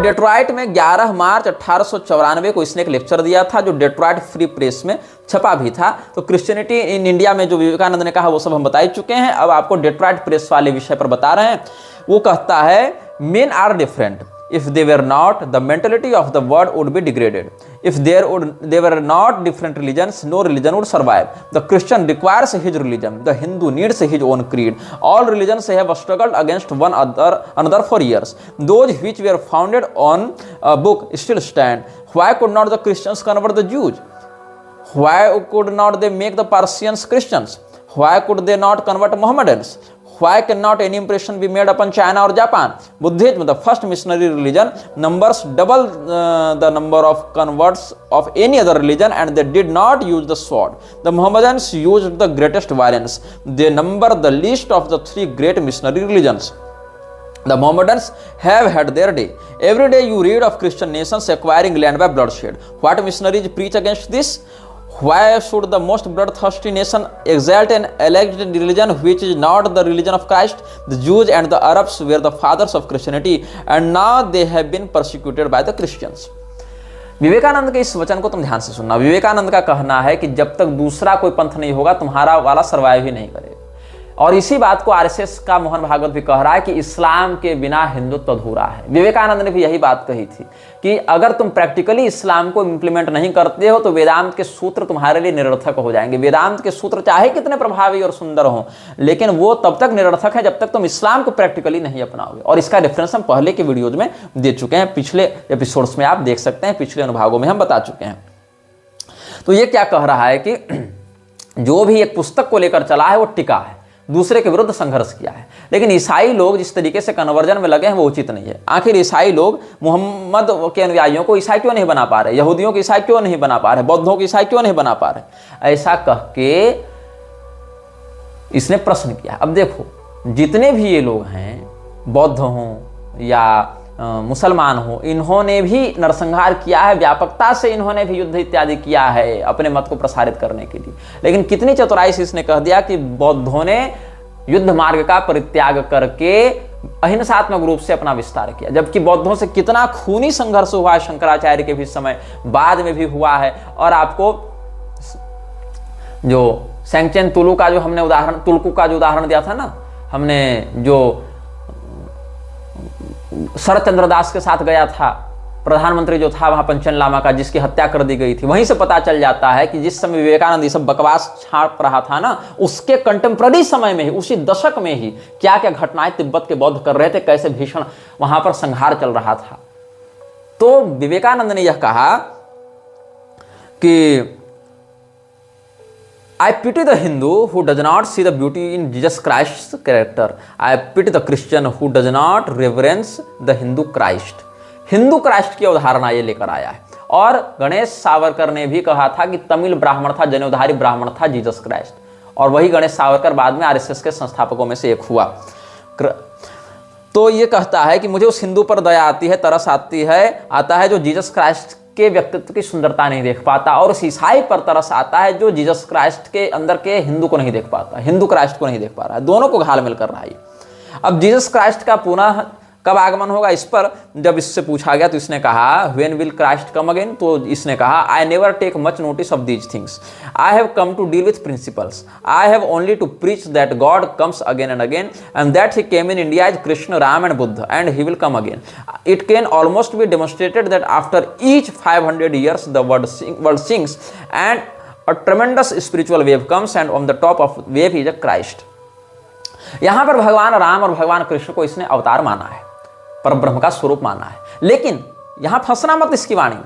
Detroit में 11 मार्च 1894 को इसने एक लेक्चर दिया था, जो डेट्रॉइट फ्री प्रेस में छपा भी था। तो क्रिश्चियनिटी इन इंडिया में जो विवेकानंद ने कहा वो सब हम बता ही चुके हैं। अब आपको डेट्रॉइट प्रेस वाले विषय पर बता रहे हैं। वो कहता है men are different. If they were not, the mentality of the world would be degraded. If they were not different religions, no religion would survive. The Christian requires his religion. The Hindu needs his own creed. All religions have struggled against one another for years. Those which were founded on a book still stand. Why could not the Christians convert the Jews? Why could not they make the Persians Christians? Why could they not convert Mohammedans? Why cannot any impression be made upon China or Japan? Buddhism, the first missionary religion, numbers double the number of converts of any other religion, and they did not use the sword. The Mohammedans used the greatest violence. They number the least of the three great missionary religions. The Mohammedans have had their day. Every day you read of Christian nations acquiring land by bloodshed. What missionaries preach against this? Why should the most bloodthirsty nation exalt an alleged religion which is not the religion of Christ? The Jews and the Arabs were the fathers of Christianity, and now they have been persecuted by the Christians. Vivekananda के इस वचन को तुम ध्यान से सुनना। विवेकानंद का कहना है कि जब तक दूसरा कोई पंथ नहीं होगा, तुम्हारा वाला सर्वाइव ही नहीं करेगा। और इसी बात को आरएसएस का मोहन भागवत भी कह रहा है कि इस्लाम के बिना हिंदुत्व अधूरा है। विवेकानंद ने भी यही बात कही थी कि अगर तुम प्रैक्टिकली इस्लाम को इंप्लीमेंट नहीं करते हो तो वेदांत के सूत्र तुम्हारे लिए निरर्थक हो जाएंगे। वेदांत के सूत्र चाहे कितने प्रभावी और सुंदर हों, लेकिन वो तब तक निरर्थक है जब तक तुम इस्लाम को प्रैक्टिकली नहीं अपनाओगे। और इसका रेफरेंस हम पहले के वीडियोज में दे चुके हैं, पिछले एपिसोड्स में आप देख सकते हैं, पिछले अनुभागों में हम बता चुके हैं। तो ये क्या कह रहा है कि जो भी एक पुस्तक को लेकर चला है वो टिका है, दूसरे के विरुद्ध संघर्ष किया है। लेकिन ईसाई लोग जिस तरीके से कन्वर्जन में लगे हैं वो उचित नहीं है। आखिर ईसाई लोग मोहम्मद के अनुयायियों को ईसाई क्यों नहीं बना पा रहे, यहूदियों को ईसाई क्यों नहीं बना पा रहे, बौद्धों को ईसाई क्यों नहीं बना पा रहे, ऐसा कह के इसने प्रश्न किया। अब देखो, जितने भी ये लोग हैं, बौद्ध हों या मुसलमान हो, इन्होंने भी नरसंहार किया है, व्यापकता से इन्होंने भी युद्ध इत्यादि किया है अपने मत को प्रसारित करने के लिए। लेकिन कितनी चतुराई से इसने कह दिया कि बौद्धों ने युद्ध मार्ग का परित्याग करके अहिंसात्मक रूप से अपना विस्तार किया, जबकि बौद्धों से कितना खूनी संघर्ष हुआ है शंकराचार्य के भी समय, बाद में भी हुआ है। और आपको जो सेंगचेन तुलु का जो हमने उदाहरण, तुलकू का जो उदाहरण दिया था ना हमने, जो शरद चंद्र दास के साथ गया था, प्रधानमंत्री जो था वहां पंचन लामा का, जिसकी हत्या कर दी गई थी, वहीं से पता चल जाता है कि जिस समय विवेकानंद ये सब बकवास छाप रहा था ना, उसके कंटेम्प्ररी समय में ही, उसी दशक में ही क्या क्या घटनाएं तिब्बत के बौद्ध कर रहे थे, कैसे भीषण वहां पर संहार चल रहा था। तो विवेकानंद ने यह कहा कि I pity the Hindu who does not see the beauty in Jesus Christ's character. I pity the Christian who does not reverence the Hindu Christ. Hindu Christ की अवधारणा ये लेकर आया है। और गणेश सावरकर ने भी कहा था कि तमिल ब्राह्मण था, जनेऊधारी ब्राह्मण था जीसस क्राइस्ट। और वही गणेश सावरकर बाद में आरएसएस के संस्थापकों में से एक हुआ। तो ये कहता है कि मुझे उस हिंदू पर दया आती है, तरस आता है जो जीसस क्राइस्ट के व्यक्तित्व की सुंदरता नहीं देख पाता, और उस ईसाई पर तरस आता है जो जीसस क्राइस्ट के अंदर के हिंदू को नहीं देख पाता, हिंदू क्राइस्ट को नहीं देख पा रहा है। दोनों को घालमेल कर रहा है। अब जीसस क्राइस्ट का पुनः कब आगमन होगा, इस पर जब इससे पूछा गया तो इसने कहा when will Christ come again, तो इसने कहा I never take much notice of these things, I have come to deal with principles, I have only to preach that God comes again and again and that he came in India as Krishna, Ram and Buddha and he will come again. It can almost be demonstrated that after each 500 years the world sinks and a tremendous spiritual wave comes and on the top of wave is a Christ. यहां पर भगवान राम और भगवान कृष्ण को इसने अवतार माना है, पर ब्रह्म का स्वरूप माना है। लेकिन यहां फंसना मत इसकी वाणी में।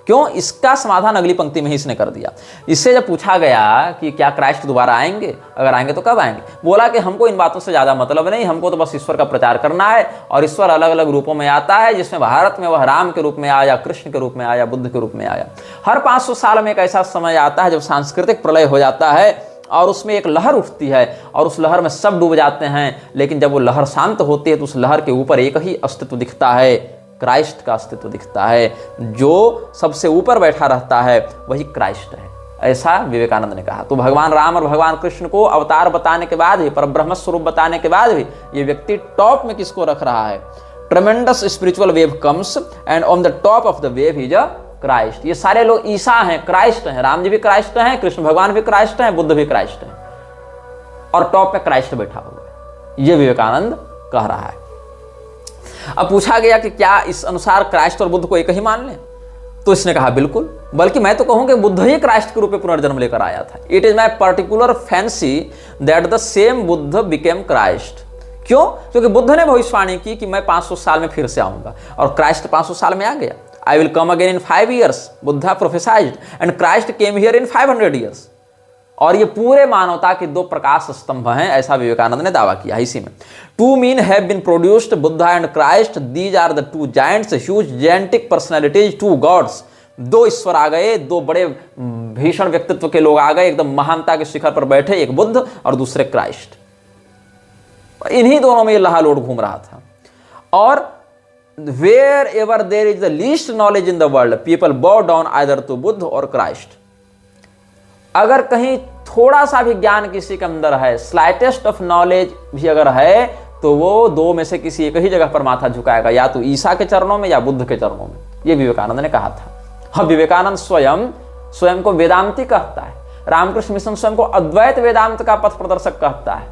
क्यों? इसका समाधान अगली पंक्ति में ही इसने कर दिया। इससे जब पूछा गया कि क्या क्राइस्ट दोबारा आएंगे, अगर आएंगे तो कब आएंगे, बोला कि हमको इन बातों से ज्यादा मतलब नहीं, हमको तो बस ईश्वर का प्रचार करना है। और ईश्वर अलग अलग रूपों में आता है, जिसमें भारत में वह राम के रूप में आया, कृष्ण के रूप में आया, बुद्ध के रूप में आया। हर 500 साल में एक ऐसा समय आता है जब सांस्कृतिक प्रलय हो जाता है और उसमें एक लहर उठती है और उस लहर में सब डूब जाते हैं। लेकिन जब वो लहर शांत होती है तो उस लहर के ऊपर एक ही अस्तित्व दिखता है, क्राइस्ट का अस्तित्व दिखता है। जो सबसे ऊपर बैठा रहता है वही क्राइस्ट है, ऐसा विवेकानंद ने कहा। तो भगवान राम और भगवान कृष्ण को अवतार बताने के बाद भी, पर ब्रह्म स्वरूप बताने के बाद भी ये व्यक्ति टॉप में किसको रख रहा है? ट्रेमेंडस spiritual wave comes and on the top of the wave is a Christ. ये सारे लोग ईसा हैं, क्राइस्ट हैं, राम जी भी क्राइस्ट हैं, कृष्ण भगवान भी क्राइस्ट हैं, बुद्ध भी क्राइस्ट हैं, और टॉप पे क्राइस्ट बैठा हुआ है। ये विवेकानंद कह रहा है। अब पूछा गया कि क्या इस अनुसार क्राइस्ट और बुद्ध को एक ही मान लें, तो इसने कहा बिल्कुल, बल्कि मैं तो कहूं कि बुद्ध ही क्राइस्ट के रूप में पुनर्जन्म लेकर आया था। It is my particular fancy that the same Buddha became Christ. क्यों? क्योंकि बुद्ध ने भविष्यवाणी की कि मैं 500 साल में फिर से आऊंगा, और क्राइस्ट 500 साल में आ गया। I will come again in 5 years, Buddha prophesied, and Christ came here in 500 years। और ये पूरे मानवता के 2 प्रकाश स्तंभ हैं, ऐसा विवेकानंद ने दावा किया इसी में। 2 men have been produced, Buddha and Christ, these are the 2 giants, huge gigantic personalities, 2 gods। 2 ईश्वर आ गए, 2 बड़े भीषण व्यक्तित्व के लोग आ गए, एकदम महानता के शिखर पर बैठे, एक बुद्ध और दूसरे क्राइस्ट। इन्हीं दोनों में लहालोट घूम रहा था। और wherever there is the least knowledge in the world, people bow down either to Buddha or Christ. अगर कहीं थोड़ा सा भी ज्ञान किसी के अंदर है, स्लाइटेस्ट ऑफ नॉलेज भी अगर है, तो वो 2 में से किसी एक ही जगह पर माथा झुकाएगा, या तो ईसा के चरणों में या बुद्ध के चरणों में। ये विवेकानंद ने कहा था। हाँ, विवेकानंद स्वयं को वेदांती कहता है। रामकृष्ण मिशन स्वयं को अद्वैत वेदांत का पथ प्रदर्शक कहता है,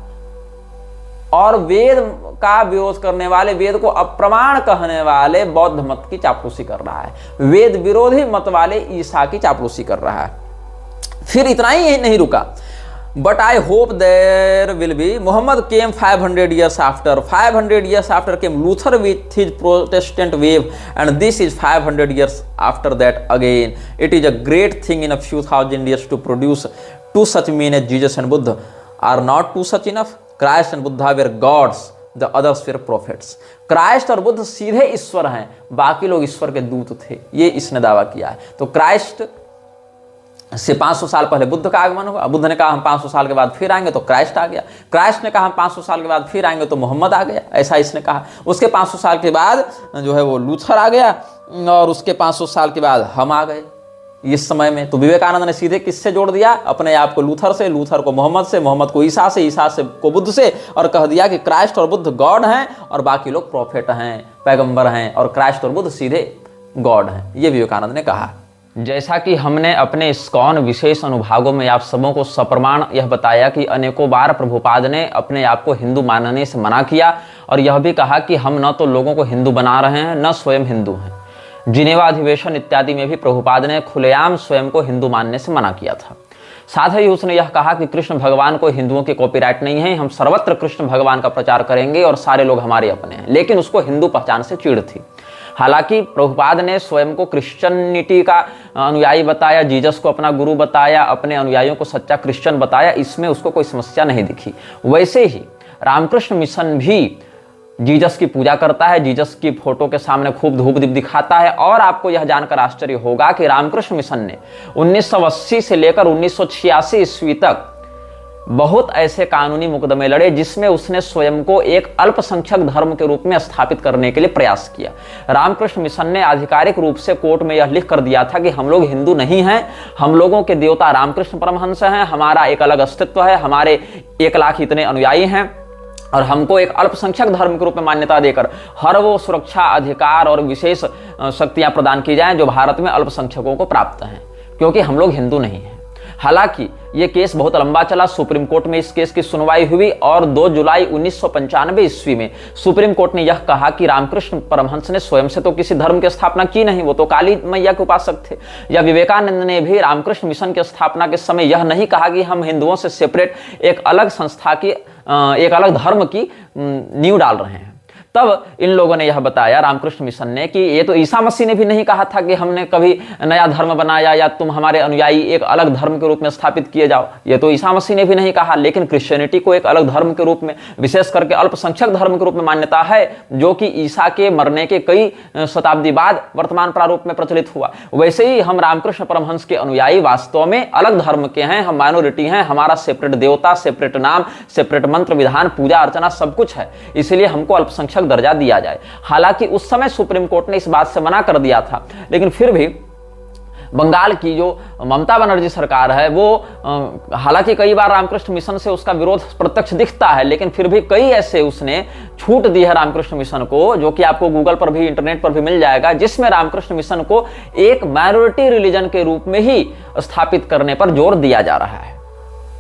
और वेद का विरोध करने वाले, वेद को अप्रमाण कहने वाले बौद्ध मत की चापलूसी कर रहा है। वेद विरोधी मत वाले ईसा की चापलूसी कर रहा है। फिर इतना ही नहीं रुका, but I hope there will be, Mohammed came 500 years after, 500 years after came Luther with his Protestant wave, and this is 500 years after that again. It is a great thing in a few thousand years to produce 2 such men as Jesus and Buddha। Are not 2 such enough? Christ and Buddha were gods, the others were prophets। Christ और बुद्ध सीधे ईश्वर हैं, बाकी लोग ईश्वर के दूत थे, ये इसने दावा किया है। तो क्राइस्ट से 500 साल पहले बुद्ध का आगमन हुआ, बुद्ध ने कहा हम 500 साल के बाद फिर आएंगे, तो क्राइस्ट आ गया। क्राइस्ट ने कहा हम 500 साल के बाद फिर आएंगे, तो मोहम्मद आ गया, ऐसा इसने कहा। उसके 500 साल के बाद जो है वो लूथर आ गया, और उसके 500 साल के बाद हम आ गए इस समय में। तो विवेकानंद ने सीधे किससे जोड़ दिया? अपने आप को लूथर से, लूथर को मोहम्मद से, मोहम्मद को ईसा से, ईसा से को बुद्ध से, और कह दिया कि क्राइस्ट और बुद्ध गॉड हैं और बाकी लोग प्रॉफिट हैं, पैगंबर हैं, और क्राइस्ट और बुद्ध सीधे गॉड हैं। ये विवेकानंद ने कहा। जैसा कि हमने अपने इस्कॉन विशेष अनुभागों में आप सबों को सप्रमाण यह बताया कि अनेकों बार प्रभुपाद ने अपने आप को हिंदू मानने से मना किया, और यह भी कहा कि हम न तो लोगों को हिंदू बना रहे हैं, न स्वयं हिंदू हैं। जिनेवा अधिवेशन इत्यादि में भी प्रभुपाद ने खुलेआम स्वयं को हिंदू मानने से मना किया था। साथ ही उसने यह कहा कि कृष्ण भगवान को हिंदुओं के कॉपीराइट नहीं है, हम सर्वत्र कृष्ण भगवान का प्रचार करेंगे और सारे लोग हमारे अपने हैं। लेकिन उसको हिंदू पहचान से चिढ़ थी। हालांकि प्रभुपाद ने स्वयं को क्रिश्चियनिटी का अनुयायी बताया, जीसस को अपना गुरु बताया, अपने अनुयायियों को सच्चा क्रिश्चियन बताया, इसमें उसको कोई समस्या नहीं दिखी। वैसे ही रामकृष्ण मिशन भी जीसस की पूजा करता है, जीसस की फोटो के सामने खूब धूप दीप दिखाता है। और आपको यह जानकर आश्चर्य होगा कि रामकृष्ण मिशन ने 1980 से लेकर 1986 ईस्वी तक बहुत ऐसे कानूनी मुकदमे लड़े जिसमें उसने स्वयं को एक अल्पसंख्यक धर्म के रूप में स्थापित करने के लिए प्रयास किया। रामकृष्ण मिशन ने आधिकारिक रूप से कोर्ट में यह लिख कर दिया था कि हम लोग हिंदू नहीं हैं, हम लोगों के देवता रामकृष्ण परमहंस हैं, हमारा एक अलग अस्तित्व है, हमारे 1 लाख इतने अनुयायी हैं, और हमको एक अल्पसंख्यक धर्म के रूप में मान्यता देकर हर वो सुरक्षा, अधिकार और विशेष शक्तियां प्रदान की जाएं जो भारत में अल्पसंख्यकों को प्राप्त हैं, क्योंकि हम लोग हिंदू नहीं हैं। हालांकि ये केस बहुत लंबा चला, सुप्रीम कोर्ट में इस केस की सुनवाई हुई, और 2 जुलाई 1995 ईस्वी में सुप्रीम कोर्ट ने यह कहा कि रामकृष्ण परमहंस ने स्वयं से तो किसी धर्म की स्थापना की नहीं, वो तो काली मैया के उपासक थे। या विवेकानंद ने भी रामकृष्ण मिशन की स्थापना के समय यह नहीं कहा कि हम हिंदुओं से सेपरेट एक अलग संस्था की, एक अलग धर्म की नींव डाल रहे हैं। तब इन लोगों ने यह बताया, रामकृष्ण मिशन ने, कि ये तो ईसा मसीह ने भी नहीं कहा था कि हमने कभी नया धर्म बनाया या तुम हमारे अनुयायी एक अलग धर्म के रूप में स्थापित किए जाओ, ये तो ईसा मसीह ने भी नहीं कहा। लेकिन क्रिश्चियनिटी को एक अलग धर्म के रूप में, विशेष करके अल्पसंख्यक धर्म के रूप में मान्यता है, जो कि ईसा के मरने के कई शताब्दी बाद वर्तमान प्रारूप में प्रचलित हुआ। वैसे ही हम रामकृष्ण परमहंस के अनुयायी वास्तव में अलग धर्म के हैं, हम माइनॉरिटी हैं, हमारा सेपरेट देवता, सेपरेट नाम, सेपरेट मंत्र विधान, पूजा अर्चना सब कुछ है, इसलिए हमको अल्पसंख्यक दर्जा दिया जाए। हालांकि उस समय सुप्रीम कोर्ट ने इस बात से मना कर दिया था, लेकिन फिर भी बंगाल की जो ममता बनर्जी सरकार है वो हालांकि कई बार रामकृष्ण मिशन से उसका विरोध प्रत्यक्ष दिखता है, लेकिन फिर भी कई ऐसे उसने छूट दी है रामकृष्ण मिशन को, जो कि आपको गूगल पर भी इंटरनेट पर भी मिल जाएगा, जिसमें रामकृष्ण मिशन को एक माइनॉरिटी रिलीजन के रूप में ही स्थापित करने पर जोर दिया जा रहा है।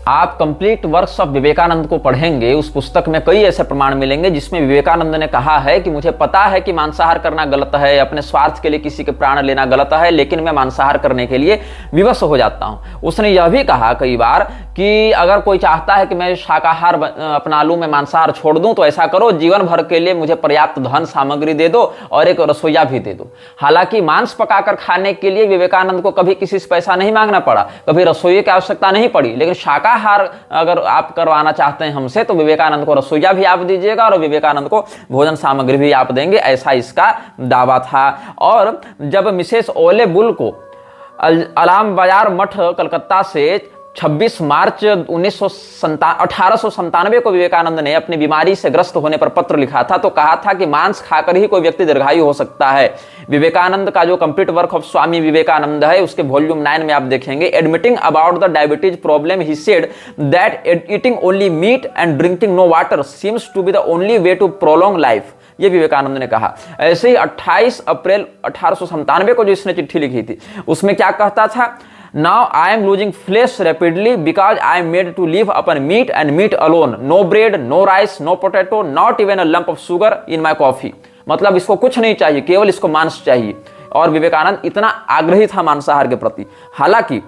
आप कंप्लीट वर्क्स ऑफ विवेकानंद को पढ़ेंगे, उस पुस्तक में कई ऐसे प्रमाण मिलेंगे जिसमें विवेकानंद ने कहा है कि मुझे पता है कि मांसाहार करना गलत है, अपने स्वार्थ के लिए किसी के प्राण लेना गलत है, लेकिन मैं मांसाहार करने के लिए विवश हो जाता हूं। उसने यह भी कहा कई बार कि अगर कोई चाहता है कि मैं शाकाहार अपना लूं, मैं मांसाहार छोड़ दूं, तो ऐसा करो, जीवन भर के लिए मुझे पर्याप्त धन सामग्री दे दो और एक रसोईया भी दे दो। हालांकि मांस पकाकर खाने के लिए विवेकानंद को कभी किसी से पैसा नहीं मांगना पड़ा, कभी रसोई की आवश्यकता नहीं पड़ी, लेकिन शाकाहार अगर आप करवाना चाहते हैं हमसे तो विवेकानंद को रसोईया भी आप दीजिएगा और विवेकानंद को भोजन सामग्री भी आप देंगे, ऐसा इसका दावा था। और जब मिसेस ओले बुल को अलाम बाजार मठ कलकत्ता से 26 मार्च 1897 को विवेकानंद ने अपनी बीमारी से ग्रस्त होने पर पत्र लिखा था, तो कहा था कि मांस खाकर ही कोई व्यक्ति दीर्घायु हो सकता है। विवेकानंद का जो complete work of Swami Vivekananda है, उसके वॉल्यूम 9 में आप देखेंगे, admitting about the diabetes problem he said that eating only meat and drinking no water seems to be the only way to prolong life. ये विवेकानंद ने कहा। ऐसे ही 28 अप्रैल 1897 को जो इसने चिट्ठी लिखी थी, उसमें क्या कहता था, Now I am losing flesh rapidly because I am made to live upon meat and meat alone. No bread, no rice, no potato, not even a lump of sugar in my coffee. मतलब इसको कुछ नहीं चाहिए, केवल इसको मांस चाहिए। और विवेकानंद इतना आग्रही था मांसाहार के प्रति। हालांकि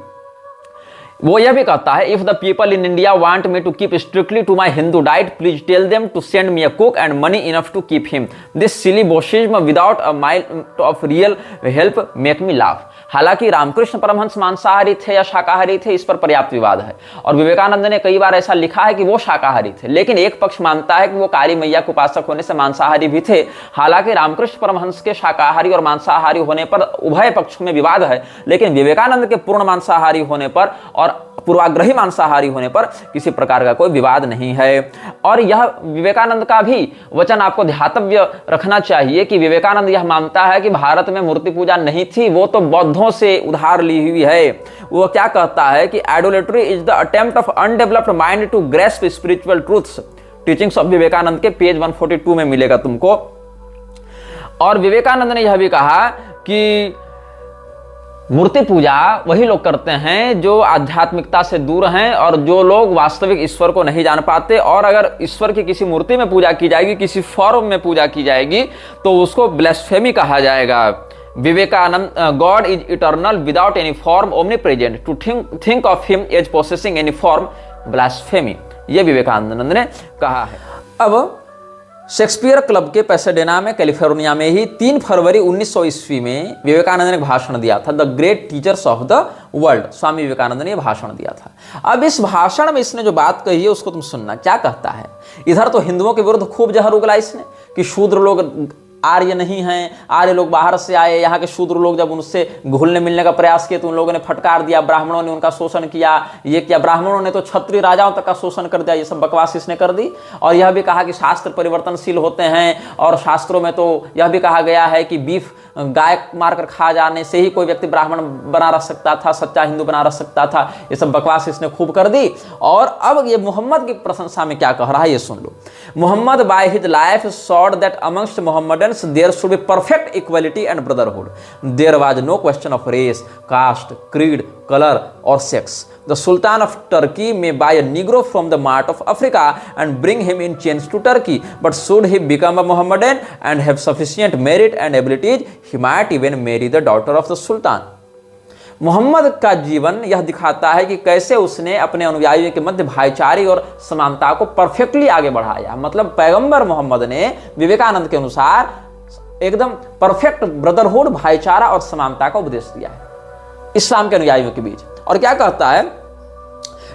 वो यह भी कहता है, if the people in India want me to keep strictly to my Hindu diet, please tell them to send me a cook and money enough to keep him. This silly boshism without a mind of real help make me laugh. हालांकि रामकृष्ण परमहंस मांसाहारी थे या शाकाहारी थे, इस पर पर्याप्त विवाद है, और विवेकानंद ने कई बार ऐसा लिखा है कि वो शाकाहारी थे, लेकिन एक पक्ष मानता है कि वो काली मैया के उपासक होने से मांसाहारी भी थे। हालांकि रामकृष्ण परमहंस के शाकाहारी और मांसाहारी होने पर उभय पक्षों में विवाद है, लेकिन विवेकानंद के पूर्ण मांसाहारी होने पर और पूर्वाग्रही मांसाहारी होने पर किसी प्रकार का कोई विवाद नहीं है। और यह विवेकानंद का भी वचन आपको ध्यातव्य रखना चाहिए कि विवेकानंद यह मानता है कि भारत में मूर्ति पूजा नहीं थी, वो तो बौद्धों से उधार ली हुई है। वो क्या कहता है कि idolatry is the attempt of undeveloped mind to grasp spiritual truths. Teachings of Vivekananda के पेज 142 में मिलेगा तुमको। और विवेकानंद ने यह भी कहा कि मूर्ति पूजा वही लोग करते हैं जो आध्यात्मिकता से दूर हैं और जो लोग वास्तविक ईश्वर को नहीं जान पाते, और अगर ईश्वर की किसी मूर्ति में पूजा की जाएगी, किसी फॉर्म में पूजा की जाएगी, तो उसको ब्लास्फेमी कहा जाएगा। Vivekananda, God is eternal without any form omnipresent, to think of him as possessing any form blasphemy. ये विवेकानंद ने कहा है। अब शेक्सपियर क्लब के पैसाडेना में कैलिफोर्निया में ही 3 फरवरी 1900 ईस्वी में विवेकानंद ने भाषण दिया था, the great teachers of the world. Swami Vivekananda ने भाषण दिया था। अब इस भाषण में इसने जो बात कही है उसको तुम सुनना। क्या कहता है, इधर तो हिंदुओं के विरुद्ध खूब जहर उगला इसने कि शूद्र लोग आर्य नहीं हैं, आर्य लोग बाहर से आए, यहाँ के शूद्र लोग जब उनसे घुलने मिलने का प्रयास किए तो उन लोगों ने फटकार दिया, ब्राह्मणों ने उनका शोषण किया, ये किया, ब्राह्मणों ने तो क्षत्रिय राजाओं तक का शोषण कर दिया। ये सब बकवास इसने कर दी। और यह भी कहा कि शास्त्र परिवर्तनशील होते हैं, और शास्त्रों में तो यह भी कहा गया है कि बीफ गाय मारकर खा जाने से ही कोई व्यक्ति ब्राह्मण बना रह सकता था, सच्चा हिंदू बना रह सकता था। ये सब बकवास इसने खूब कर दी। और अब ये मोहम्मद की प्रशंसा में क्या कह रहा है ये सुन लो। Muhammad by his life showed that amongst Mohammedans there should be perfect equality and brotherhood. There was no question of race, caste, creed, colour or sex. The Sultan of Turkey may buy a Negro from the mart of Africa and bring him in chains to Turkey, but should he become a Mohammedan and have sufficient merit and abilities, he might even marry the daughter of the Sultan. Mohammed का जीवन यह दिखाता है कि कैसे उसने अपने अनुयायियों के मध्य भाईचारे और समानता को परफेक्टली आगे बढ़ाया। मतलब पैगंबर मोहम्मद ने विवेकानंद के अनुसार एकदम परफेक्ट ब्रदरहुड, भाईचारा और समानता का उपदेश दिया है इस्लाम के अनुयायियों के बीच। और क्या कहता है,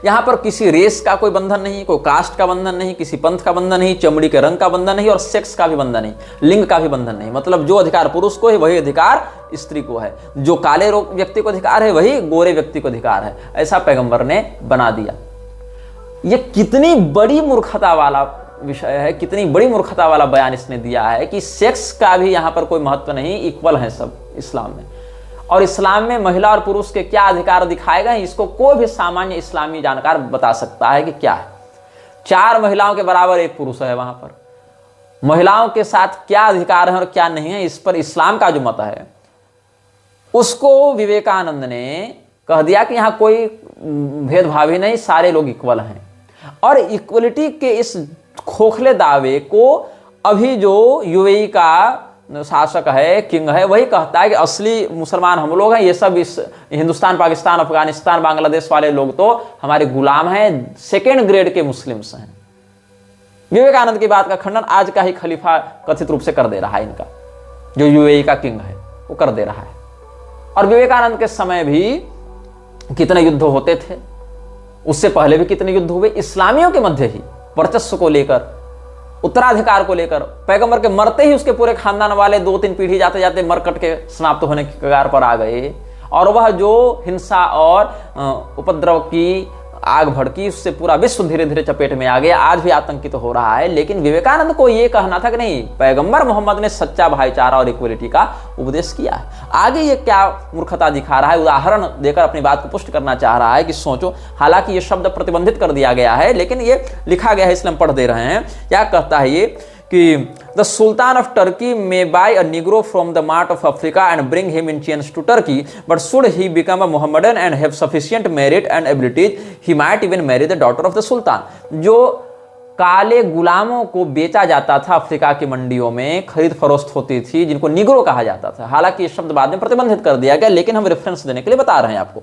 यहां पर किसी रेस का कोई बंधन नहीं, कोई कास्ट का बंधन नहीं, किसी पंथ का बंधन नहीं, चमड़ी के रंग का बंधन नहीं, और सेक्स का भी बंधन नहीं, लिंग का भी बंधन नहीं। मतलब जो अधिकार पुरुष को है वही अधिकार स्त्री को है, जो काले व्यक्ति को अधिकार है वही गोरे व्यक्ति को अधिकार है। ऐसा पैगंबर ने बना दिया। ये कितनी बड़ी मूर्खता वाला विषय है, कितनी बड़ी मूर्खता वाला बयान इसने दिया है कि सेक्स का भी यहां पर कोई महत्व नहीं, इक्वल है सब इस्लाम में। और इस्लाम में महिला और पुरुष के क्या अधिकार दिखाए गए, इसको कोई भी सामान्य इस्लामी जानकार बता सकता है कि क्या है। 4 महिलाओं के बराबर 1 पुरुष है वहां पर। महिलाओं के साथ क्या अधिकार है और क्या नहीं है, इस पर इस्लाम का जो मत है उसको विवेकानंद ने कह दिया कि यहां कोई भेदभाव ही नहीं, सारे लोग इक्वल हैं। और इक्वलिटी के इस खोखले दावे को अभी जो यूएई का शासक है, किंग है, वही कहता है कि असली मुसलमान हम लोग हैं, ये सब इस हिंदुस्तान, पाकिस्तान, अफगानिस्तान, बांग्लादेश वाले लोग तो हमारे गुलाम हैं, 2nd ग्रेड के मुस्लिम्स हैं। विवेकानंद की बात का खंडन आज का ही खलीफा कथित रूप से कर दे रहा है, इनका जो यूएई का किंग है वो कर दे रहा है। और विवेकानंद के समय भी कितने युद्ध होते थे, उससे पहले भी कितने युद्ध हुए, इस्लामियों के मध्य ही वर्चस्व को लेकर, उत्तराधिकार को लेकर। पैगंबर के मरते ही उसके पूरे खानदान वाले 2-3 पीढ़ी जाते जाते मर कट के समाप्त होने की कगार पर आ गए। और वह जो हिंसा और उपद्रव की आग भड़की, उससे पूरा विश्व धीरे धीरे चपेट में आ गया, आज भी आतंकित तो हो रहा है। लेकिन विवेकानंद को यह कहना था कि नहीं, पैगंबर मोहम्मद ने सच्चा भाईचारा और इक्वलिटी का उपदेश किया है। आगे ये क्या मूर्खता दिखा रहा है, उदाहरण देकर अपनी बात को पुष्ट करना चाह रहा है कि सोचो। हालांकि ये शब्द प्रतिबंधित कर दिया गया है, लेकिन ये लिखा गया है इसलिए हम पढ़ दे रहे हैं। क्या कहता है ये कि the sultan of Turkey may buy a negro from the mart of Africa and bring him in chains to Turkey, but should he become a Mohammedan and have sufficient merit and abilities, he might even marry the daughter of the sultan. जो काले गुलामों को बेचा जाता था Africa की मंडियों में, खरीद फरोख्त होती थी, जिनको निग्रो कहा जाता था। हालांकि ये शब्द बाद में प्रतिबंधित कर दिया गया, लेकिन हम रेफरेंस देने के लिए बता रहे हैं आपको।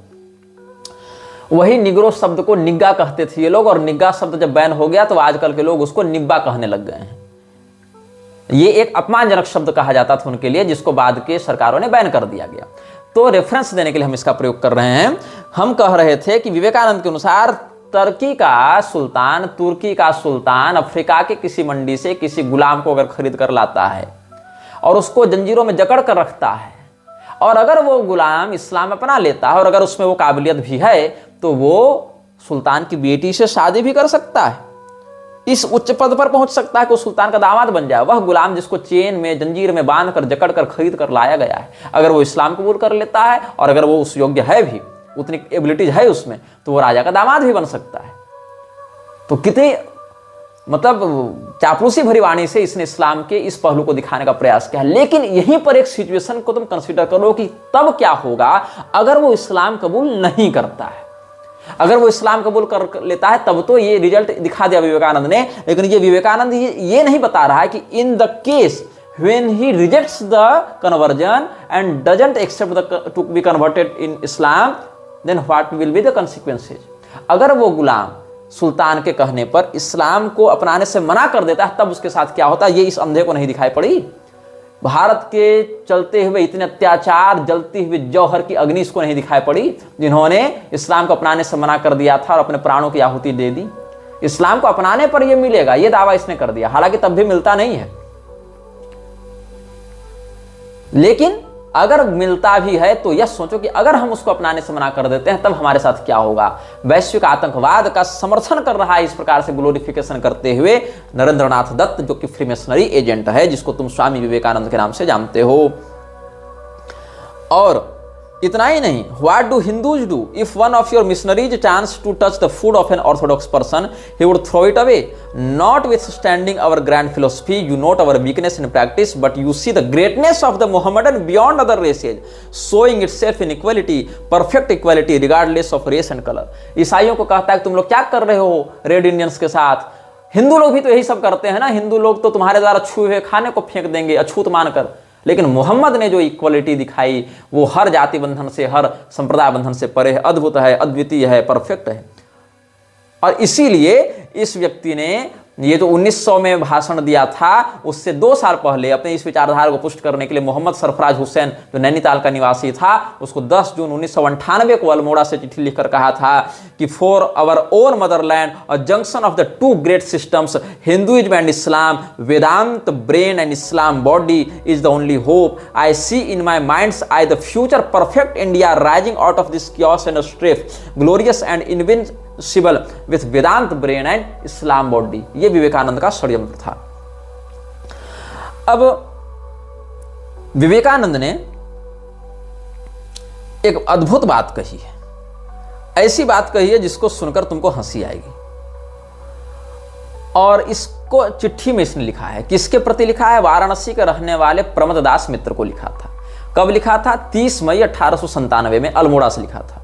वही निग्रो शब्द को निग्गा कहते थे ये लोग, और निग्गा शब्द जब बैन हो गया तो आजकल के लोग उसको निब्बा कहने लग गए हैं। ये एक अपमानजनक शब्द कहा जाता था उनके लिए, जिसको बाद के सरकारों ने बैन कर दिया गया। तो रेफरेंस देने के लिए हम इसका प्रयोग कर रहे हैं। हम कह रहे थे कि विवेकानंद के अनुसार तुर्की का सुल्तान अफ्रीका के किसी मंडी से किसी गुलाम को अगर खरीद कर लाता है और उसको जंजीरों में जकड़ कर रखता है, और अगर वो गुलाम इस्लाम अपना लेता है और अगर उसमें वो काबिलियत भी है, तो वो सुल्तान की बेटी से शादी भी कर सकता है, इस उच्च पद पर पहुंच सकता है कि सुल्तान का दामाद बन जाए। वह गुलाम जिसको चेन में, जंजीर में बांध कर, जकड़ कर, खरीद कर लाया गया है, अगर वो इस्लाम कबूल कर लेता है और अगर वो उस योग्य है भी, उतनी एबिलिटीज है उसमें, तो वो राजा का दामाद भी बन सकता है। तो कितनी मतलब चापलूसी भरी वाणी से इसने इस्लाम के इस पहलू को दिखाने का प्रयास किया। लेकिन यहीं पर एक सिचुएशन को तुम कंसीडर करो कि तब क्या होगा अगर वो इस्लाम कबूल नहीं करता है। अगर वो इस्लाम कबूल कर लेता है तब तो ये रिजल्ट दिखा दिया विवेकानंद ने। लेकिन ये विवेकानंद ये नहीं बता रहा है कि in the case when he rejects the conversion and doesn't accept to be converted in Islam, then what will be the consequences? अगर वो गुलाम सुल्तान के कहने पर इस्लाम को अपनाने से मना कर देता है, तब उसके साथ क्या होता है, ये इस अंधे को नहीं दिखाई पड़ी। भारत के चलते हुए इतने अत्याचार, जलती हुई जौहर की अग्नि इसको नहीं दिखाई पड़ी, जिन्होंने इस्लाम को अपनाने से मना कर दिया था और अपने प्राणों की आहुति दे दी। इस्लाम को अपनाने पर यह मिलेगा, यह दावा इसने कर दिया, हालांकि तब भी मिलता नहीं है। लेकिन अगर मिलता भी है तो यह सोचो कि अगर हम उसको अपनाने से मना कर देते हैं तब हमारे साथ क्या होगा। वैश्विक आतंकवाद का समर्थन कर रहा है इस प्रकार से ग्लोरिफिकेशन करते हुए नरेंद्रनाथ दत्त, जो कि फ्रीमेसनरी एजेंट है, जिसको तुम स्वामी विवेकानंद के नाम से जानते हो। और इतना ही नहीं, what do Hindus do if one of your missionaries chance to touch the food of an orthodox person, he would throw it away, notwithstanding our grand philosophy, you note our weakness in practice, but you see the greatness of the Mohammedan beyond other races, showing itself in equality, perfect equality regardless of race and colour. ईसाइयों को कहता है कि तुम लोग क्या कर रहे हो रेड इंडियंस के साथ, हिंदू लोग भी तो यही सब करते हैं ना, हिंदू लोग तो तुम्हारे द्वारा छुए हुए खाने को फेंक देंगे अछूत मानकर। लेकिन मोहम्मद ने जो इक्वलिटी दिखाई वो हर जाति बंधन से, हर संप्रदाय बंधन से परे है, अद्भुत है, अद्वितीय है, परफेक्ट है। और इसीलिए इस व्यक्ति ने ये जो 1900 में भाषण दिया था, उससे 2 साल पहले अपने इस विचारधारा को पुष्ट करने के लिए मोहम्मद सरफराज हुसैन, जो नैनीताल का निवासी था, उसको 10 जून 1998 को अल्मोड़ा से चिट्ठी लिखकर कहा था कि for our own motherland a junction of the 2 great systems, Hinduism and Islam, Vedanta brain and Islam body is the only hope. I see in my mind's eye the future perfect India rising out of this chaos and strife, glorious and invincible with Vedant brain and Islam body। ये विवेकानंद का षड्यंत्र था। अब विवेकानंद ने एक अद्भुत बात कही है, ऐसी बात कही है जिसको सुनकर तुमको हंसी आएगी। और इसको चिट्ठी में इसने लिखा है, किसके प्रति लिखा है? वाराणसी के रहने वाले प्रमददास मित्र को लिखा था। कब लिखा था? 30 मई 1897 में अल्मोड़ा से लिखा था।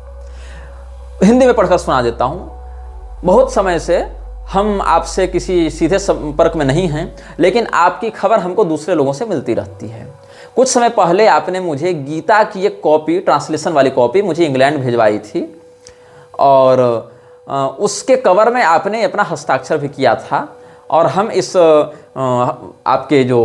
हिंदी में पढ़कर सुना देता हूं। बहुत समय से हम आपसे किसी सीधे संपर्क में नहीं हैं, लेकिन आपकी खबर हमको दूसरे लोगों से मिलती रहती है। कुछ समय पहले आपने मुझे गीता की एक कॉपी, ट्रांसलेशन वाली कॉपी मुझे इंग्लैंड भिजवाई थी, और उसके कवर में आपने अपना हस्ताक्षर भी किया था। और हम इस आपके जो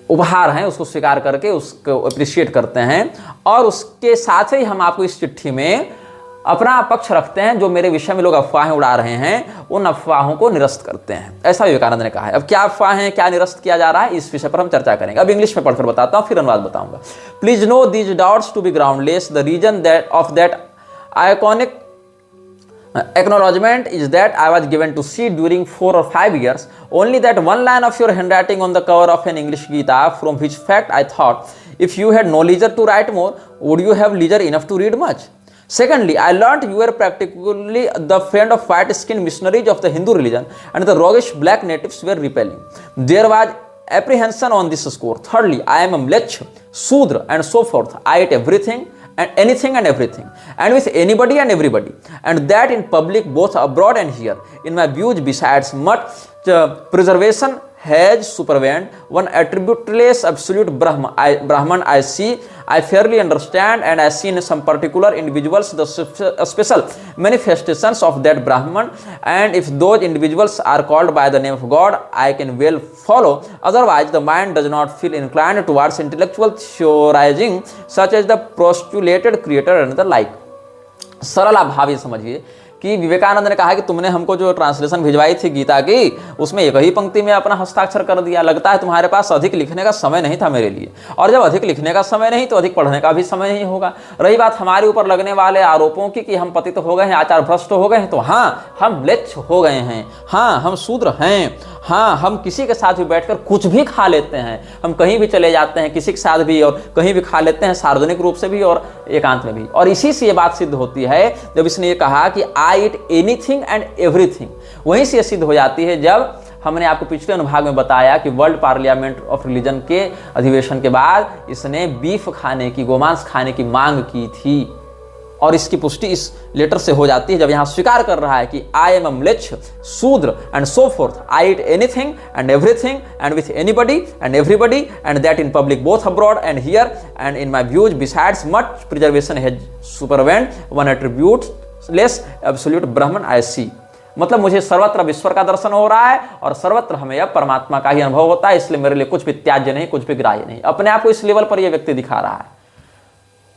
उपहार हैं उसको स्वीकार करके उसको अप्रिशिएट करते हैं, और उसके साथ ही हम आपको इस चिट्ठी में अपना पक्ष रखते हैं। जो मेरे विषय में लोग अफवाहें उड़ा रहे हैं, उन अफवाहों को निरस्त करते हैं, ऐसा विवेकानंद ने कहा है। अब क्या अफवाहें हैं, क्या निरस्त किया जा रहा है, इस विषय पर हम चर्चा करेंगे। अब इंग्लिश में पढ़कर बताता हूं, फिर अनुवाद बताऊंगा। Please know these doubts to be groundless. The reason of that iconic acknowledgement is that I was given to see during 4 or 5 years only that one line of your handwriting on the cover of an English Gita, from which fact I thought if you had no leisure to write more, would you have leisure enough to read much? Secondly, I learnt you were practically the friend of white-skinned missionaries of the Hindu religion, and the roguish black natives were repelling. There was apprehension on this score. Thirdly, I am a mlech, Sudra, and so forth. I ate everything and anything and everything, and with anybody and everybody, and that in public both abroad and here. In my views, besides much preservation has supervened one attributeless absolute Brahman I see, I fairly understand, and I see in some particular individuals the special manifestations of that Brahman, and if those individuals are called by the name of God, I can well follow. Otherwise, the mind does not feel inclined towards intellectual theorizing, such as the postulated creator and the like. सरल आप भाव ये समझिए कि विवेकानंद ने कहा कि तुमने हमको जो ट्रांसलेशन भिजवाई थी गीता की, उसमें एक ही पंक्ति में अपना हस्ताक्षर कर दिया। लगता है तुम्हारे पास अधिक लिखने का समय नहीं था मेरे लिए, और जब अधिक लिखने का समय नहीं तो अधिक पढ़ने का भी समय नहीं होगा। रही बात हमारे ऊपर लगने वाले आरोपों की कि हम पतित हो गए हैं, आचार भ्रष्ट हो गए हैं, तो हाँ हम म्लेच्छ हो गए हैं, हाँ हम शूद्र हैं, हाँ हम किसी के साथ भी बैठकर कुछ भी खा लेते हैं, हम कहीं भी चले जाते हैं किसी के साथ भी और कहीं भी खा लेते हैं, सार्वजनिक रूप से भी और एकांत में भी। और इसी से ये बात सिद्ध होती है जब इसने ये कहा कि आई इट एनीथिंग एंड एवरीथिंग, वहीं से सिद्ध हो जाती है जब हमने आपको पिछले अनुभाग में बताया कि वर्ल्ड पार्लियामेंट ऑफ रिलीजन के अधिवेशन के बाद इसने बीफ खाने की, गोमांस खाने की मांग की थी। और इसकी पुष्टि इस लेटर से हो जाती है जब यहां स्वीकार कर रहा है कि I am a mlechchha, Shudra and so forth, I eat anything and everything and with anybody and everybody, and that in public both abroad and here, and in my views besides much preservation has supervened one attributeless absolute Brahman I सी। मतलब मुझे सर्वत्र ईश्वर का दर्शन हो रहा है और सर्वत्र हमें अब परमात्मा का ही अनुभव होता है, इसलिए मेरे लिए कुछ भी त्याज्य नहीं, कुछ भी ग्राह्य नहीं। अपने आप को इस लेवल पर यह व्यक्ति दिखा रहा है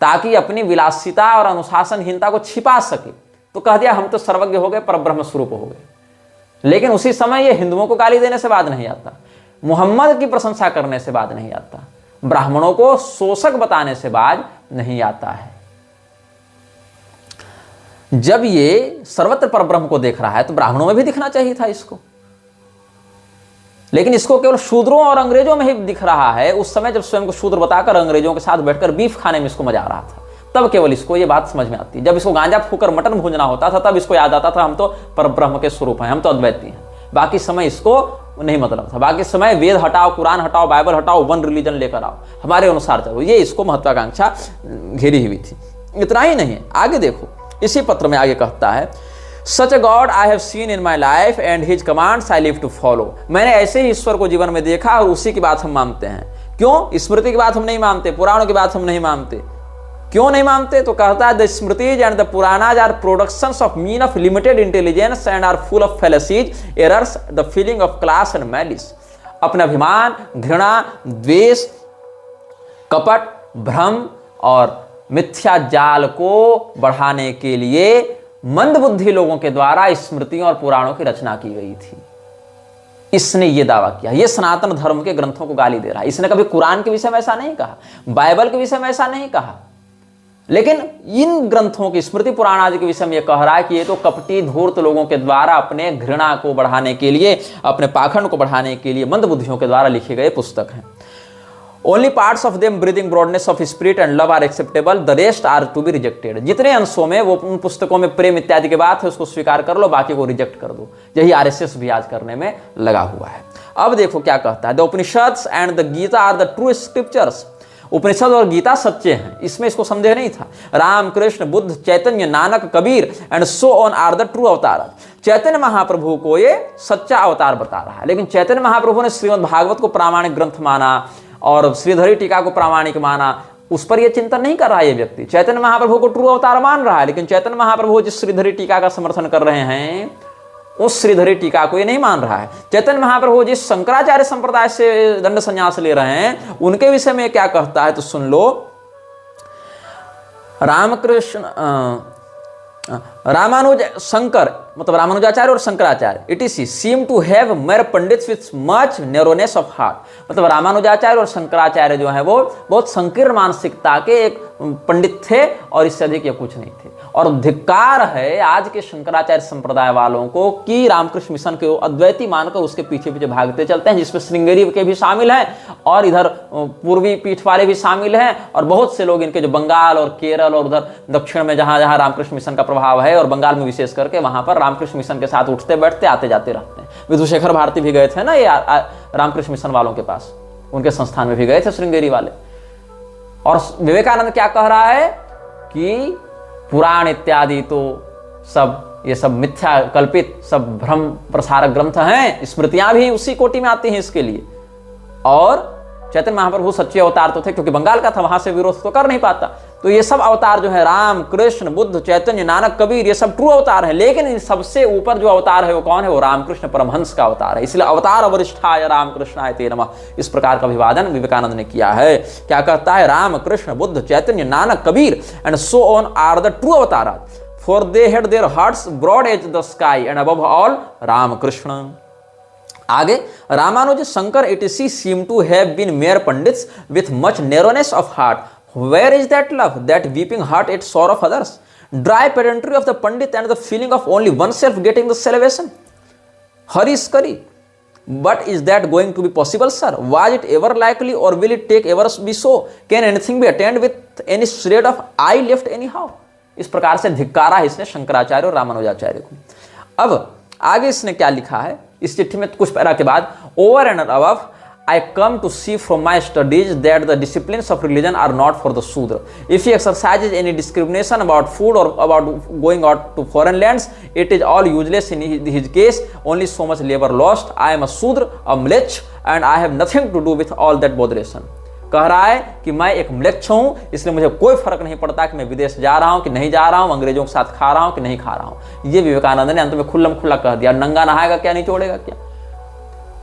ताकि अपनी विलासिता और अनुशासनहीनता को छिपा सके। तो कह दिया हम तो सर्वज्ञ हो गए, परब्रह्म स्वरूप हो गए। लेकिन उसी समय ये हिंदुओं को गाली देने से बात नहीं आता, मुहम्मद की प्रशंसा करने से बात नहीं आता, ब्राह्मणों को शोषक बताने से बात नहीं आता है। जब ये सर्वत्र परब्रह्म को देख रहा है तो ब्राह्मणों में भी दिखना चाहिए था इसको, लेकिन इसको केवल शूद्रों और अंग्रेजों में ही दिख रहा है। उस समय जब स्वयं को शूद्र बताकर अंग्रेजों के साथ बैठकर बीफ खाने में इसको मजा आ रहा था, तब केवल इसको ये बात समझ में आती है। जब इसको गांजा फूकर मटन भूजना होता था तब इसको याद आता था हम तो परब्रह्म के स्वरूप हैं, हम तो अद्वैती हैं। बाकी समय इसको नहीं मतलब था, बाकी समय वेद हटाओ, कुरान हटाओ, बाइबल हटाओ, वन रिलीजन लेकर आओ, हमारे अनुसार चलो, ये इसको महत्वाकांक्षा घेरी हुई थी। इतना ही नहीं है, आगे देखो, इसी पत्र में आगे कहता है, Such a God I have seen in my life and his commands I live to follow। मैंने ऐसे ही ईश्वर को जीवन में देखा और उसी की बात हम मानते हैं। क्यों? स्मृति की बात हम नहीं मानते, पुराणों की बात हम नहीं मानते। क्यों नहीं मानते? तो कहता है, the Smritis and the Puranas are productions of mean of limited intelligence and are full of fallacies, errors, the feeling of class and malice. अपने अभिमान, घृणा, द्वेष, कपट, भ्रम और मिथ्या जाल को बढ़ाने के लिए मंदबुद्धि लोगों के द्वारा स्मृतियों और पुराणों की रचना की गई थी। इसने यह दावा किया, यह सनातन धर्म के ग्रंथों को गाली दे रहा है। इसने कभी कुरान के विषय में ऐसा नहीं कहा, बाइबल के विषय में ऐसा नहीं कहा, लेकिन इन ग्रंथों की, स्मृति पुराण आदि के विषय में यह कह रहा है कि ये तो कपटी धूर्त लोगों के द्वारा अपने घृणा को बढ़ाने के लिए, अपने पाखंड को बढ़ाने के लिए मंदबुद्धियों के द्वारा लिखे गए पुस्तक हैं। Only parts of them breathing broadness of spirit and love are acceptable, the rest are to be rejected. जितने अंशों में वो उन पुस्तकों में प्रेम इत्यादि की बात है उसको स्वीकार कर लो, बाकी को रिजेक्ट कर दो। यही आरएसएस भी आज करने में लगा हुआ है। अब देखो क्या कहता है, the Upanishads and the Gita are the true scriptures. Upanishad और गीता सच्चे हैं, इसमें इसको संदेह नहीं था। Rama, Krishna, Buddha, Chaitanya, Nanak, Kabir and so on are the true avatar. Chaitanya महाप्रभु को ये सच्चा अवतार बता रहा है, लेकिन चैतन्य महाप्रभु ने श्रीमद् भागवत को प्रामाणिक ग्रंथ माना और श्रीधरी टीका को प्रामाणिक माना, उस पर यह चिंतन नहीं कर रहा है ये व्यक्ति। चैतन्य महाप्रभु को ट्रू अवतार मान रहा है, लेकिन चैतन्य महाप्रभु जिस श्रीधरी टीका का समर्थन कर रहे हैं उस श्रीधरी टीका को ये नहीं मान रहा है। चैतन्य महाप्रभु जिस शंकराचार्य संप्रदाय से दंड संन्यास ले रहे हैं उनके विषय में क्या कहता है तो सुन लो। रामकृष्ण रामानुज शंकर मतलब रामानुजाचार्य और Shankaracharya etc seem to have mere pandits with much narrowness of heart. मतलब रामानुजाचार्य और शंकराचार्य जो है वो बहुत संकीर्ण मानसिकता के एक पंडित थे और इससे अधिक ये कुछ नहीं थे। और धिक्कार है आज के शंकराचार्य संप्रदाय वालों को कि रामकृष्ण मिशन के अद्वैती मानकर उसके पीछे पीछे भागते चलते हैं, जिसमें श्रृंगेरी के भी शामिल हैं और इधर पूर्वी पीठ वाले भी शामिल हैं और बहुत से लोग इनके जो बंगाल और केरल और उधर दक्षिण में जहां जहां रामकृष्ण मिशन का प्रभाव है और बंगाल में विशेष करके वहां पर रामकृष्ण मिशन के साथ उठते बैठते आते जाते रहते हैं। विधुशेखर भारती भी गए थे ना ये रामकृष्ण मिशन वालों के पास, उनके संस्थान में भी गए थे श्रृंगेरी वाले। और विवेकानंद क्या कह रहा है कि पुराण इत्यादि तो सब ये सब मिथ्या कल्पित सब भ्रम प्रसारक ग्रंथ हैं, स्मृतियां भी उसी कोटि में आती हैं इसके लिए। और चैतन्य महाप्रभु सच्चे अवतार तो थे, क्योंकि बंगाल का था, वहां से विरोध तो कर नहीं पाता। तो ये सब अवतार जो है राम, कृष्ण, बुद्ध, चैतन्य, नानक, कबीर, ये सब ट्रू अवतार है। लेकिन इन सबसे ऊपर जो अवतार है वो कौन है? वो रामकृष्ण परमहंस का अवतार है। इसलिए अवतार वरिष्ठाय रामकृष्णाय ते नमः, इस प्रकार का अभिवादन विवेकानंद ने किया है। क्या कहता है? Rama, Krishna, Buddha, Chaitanya, Nanak, Kabir and so on are the true avatar, for they had their hearts broad as the sky and above all Ramakrishna. आगे Ramanuja Shankar etc seem to have been mere pandits with much narrowness of heart. Where is that love, that weeping heart at sorrow of others? Dry pedantry of the pandit and the feeling of only oneself getting the salvation. Hurry scurry. But is that going to be possible, sir? Was it ever likely or will it take ever be so? Can anything be attained with any shred of I left anyhow? इस प्रकार से धिक्कारा है इसने शंकराचार्य और रामानुजाचार्य को। अब आगे इसने क्या लिखा है इस चिट्ठी में कुछ पैरा के बाद, over and above I come to see from my studies that the disciplines of religion are not for the Shudra. If he exercises any discrimination about food or about going out to foreign lands, it is all useless in his case, only so much labor lost. I am a Shudra, a Mlech, and I have nothing to do with all that botheration. कह रहा है कि मैं एक म्लेच्छ हूं, इसलिए मुझे कोई फर्क नहीं पड़ता कि मैं विदेश जा रहा हूं कि नहीं जा रहा हूं, अंग्रेजों के साथ खा रहा हूं कि नहीं खा रहा हूं। ये विवेकानंद ने अंत में खुल्लम खुल्ला कह दिया। नंगा नहाएगा क्या, नहीं छोड़ेगा क्या?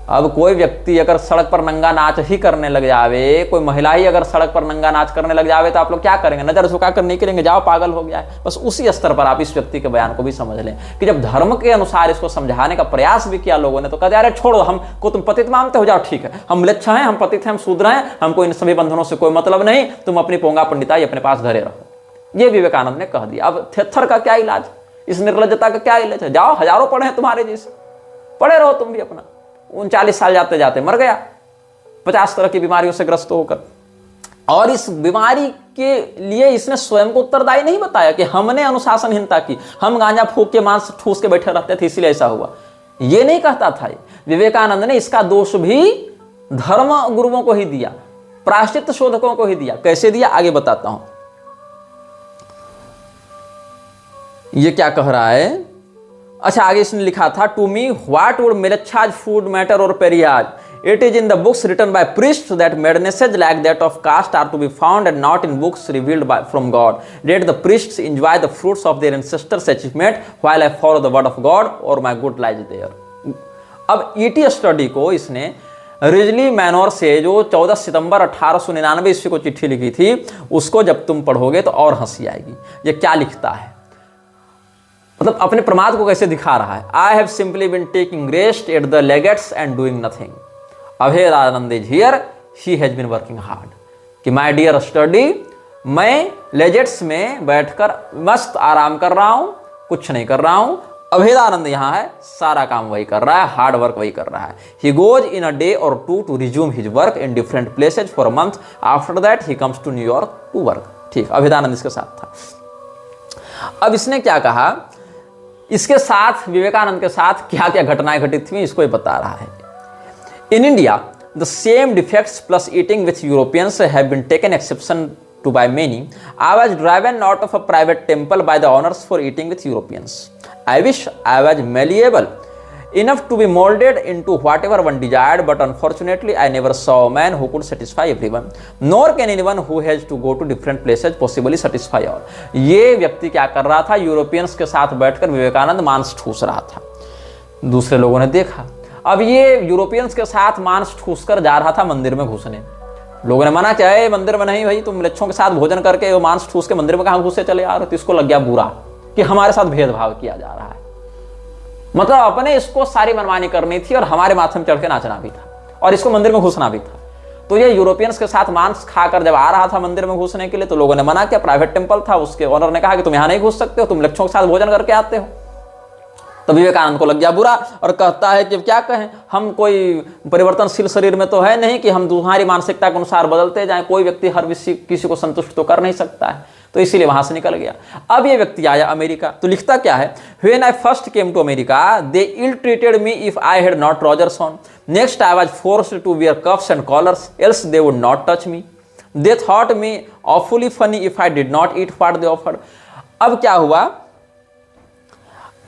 अब कोई व्यक्ति अगर सड़क पर नंगा नाच ही करने लग जावे, कोई महिला ही अगर सड़क पर नंगा नाच करने लग जावे, तो आप लोग क्या करेंगे? नजर झुकाकर नहीं करेंगे, जाओ पागल हो गया है। बस उसी स्तर पर आप इस व्यक्ति के बयान को भी समझ लें कि जब धर्म के अनुसार इसको समझाने का प्रयास भी किया लोगों ने, तो कहते अरे छोड़ो, हमको तुम पतित मानते हो, जाओ ठीक है, हम म्लेच्छ हैं, हम पतित हैं, हम शूद्र हैं, हमको इन सभी बंधनों से कोई मतलब नहीं, तुम अपनी पोंगा पंडिताई अपने पास धरे रहो। ये विवेकानंद ने कह दिया। अब थेथर का क्या इलाज, इस निर्लज्जता का क्या इलाज है? जाओ, हजारों पढ़े हैं तुम्हारे जैसे, पढ़े रहो तुम भी अपना। 39 साल जाते जाते मर गया 50 तरह की बीमारियों से ग्रस्त होकर। और इस बीमारी के लिए इसने स्वयं को उत्तरदायी नहीं बताया कि हमने अनुशासनहीनता की, हम गांजा फूक के मांस ठूस के बैठे रहते थे इसलिए ऐसा हुआ, ये नहीं कहता था। विवेकानंद ने इसका दोष भी धर्म गुरुओं को ही दिया, प्रायश्चित शोधकों को ही दिया। कैसे दिया आगे बताता हूं। ये क्या कह रहा है? अच्छा, आगे इसने लिखा था, to me what would mlechchhas food matter or pariahs, it is in the books written by priest that madnesses like that of caste are to be found and not in books revealed by from God. Let the priests enjoy the fruits of their ancestors achievement while I follow the word of God और my good lies there. अब E T Sturdy को इसने Ridgely मैनोर से जो 14 सितंबर 1899 ईस्वी को चिट्ठी लिखी थी, उसको जब तुम पढ़ोगे तो और हंसी आएगी। ये क्या लिखता है, मतलब अपने प्रमाद को कैसे दिखा रहा है। I have simply been taking rest at the Leggetts and doing nothing. Abhedananda is here, she has been working hard. कि माय डियर स्टडी, मैं लेजेट्स में बैठकर मस्त आराम कर रहा हूं, कुछ नहीं कर रहा हूं, अभेदानंद यहाँ है, सारा काम वही कर रहा है, हार्ड वर्क वही कर रहा है। He goes in a day or two resume his work in different places for a month, after that he comes to New York to work. ठीक, अभेदानंद इसके साथ था। अब इसने क्या कहा, इसके साथ विवेकानंद के साथ क्या क्या घटनाएं घटित हुई इसको ये बता रहा है। In India the same defects plus eating with Europeans have been taken exception to by many. I was driven out of a private temple by the owners for eating with Europeans. I wish I was malleable enough to be molded into whatever one desired, but unfortunately I never saw a man who could satisfy everyone, nor can anyone who has to go to different places possibly satisfy all. ये व्यक्ति क्या कर रहा था, Europeans के साथ बैठकर विवेकानंद मांस ठूस रहा था। दूसरे लोगों ने देखा, अब ये यूरोपियंस के साथ मांस ठूस कर जा रहा था मंदिर में घुसने। लोगों ने मना किया, मंदिर में नहीं भाई, तुम म्लेच्छों के साथ भोजन करके वो मांस ठूस के मंदिर में कहां घुसे चले आ रहे हो। तो इसको लग गया बुरा कि हमारे साथ भेदभाव किया जा रहा है, मतलब अपने इसको सारी मनमानी करनी थी और हमारे माथे में चढ़ के नाचना भी था और इसको मंदिर में घुसना भी था। तो ये यूरोपियंस के साथ मांस खाकर जब आ रहा था मंदिर में घुसने के लिए, तो लोगों ने मना किया। प्राइवेट टेम्पल था, उसके ओनर ने कहा कि तुम यहां नहीं घुस सकते हो, तुम म्लेच्छों के साथ भोजन करके आते हो। तो विवेकानंद को लग गया बुरा और कहता है कि क्या कहें, हम कोई परिवर्तनशील शरीर में तो है नहीं कि हम तुम्हारी मानसिकता के अनुसार बदलते जाएं। कोई व्यक्ति हर किसी को संतुष्ट तो कर नहीं सकता है, तो इसीलिए वहां से निकल गया। अब ये व्यक्ति आया अमेरिका, तो लिखता क्या है, when I first came to America they ill treated me if I had not trousers on, next I was forced to wear cuffs and collars else they would not touch me, they thought me awfully funny if I did not eat what they offered. अब क्या हुआ,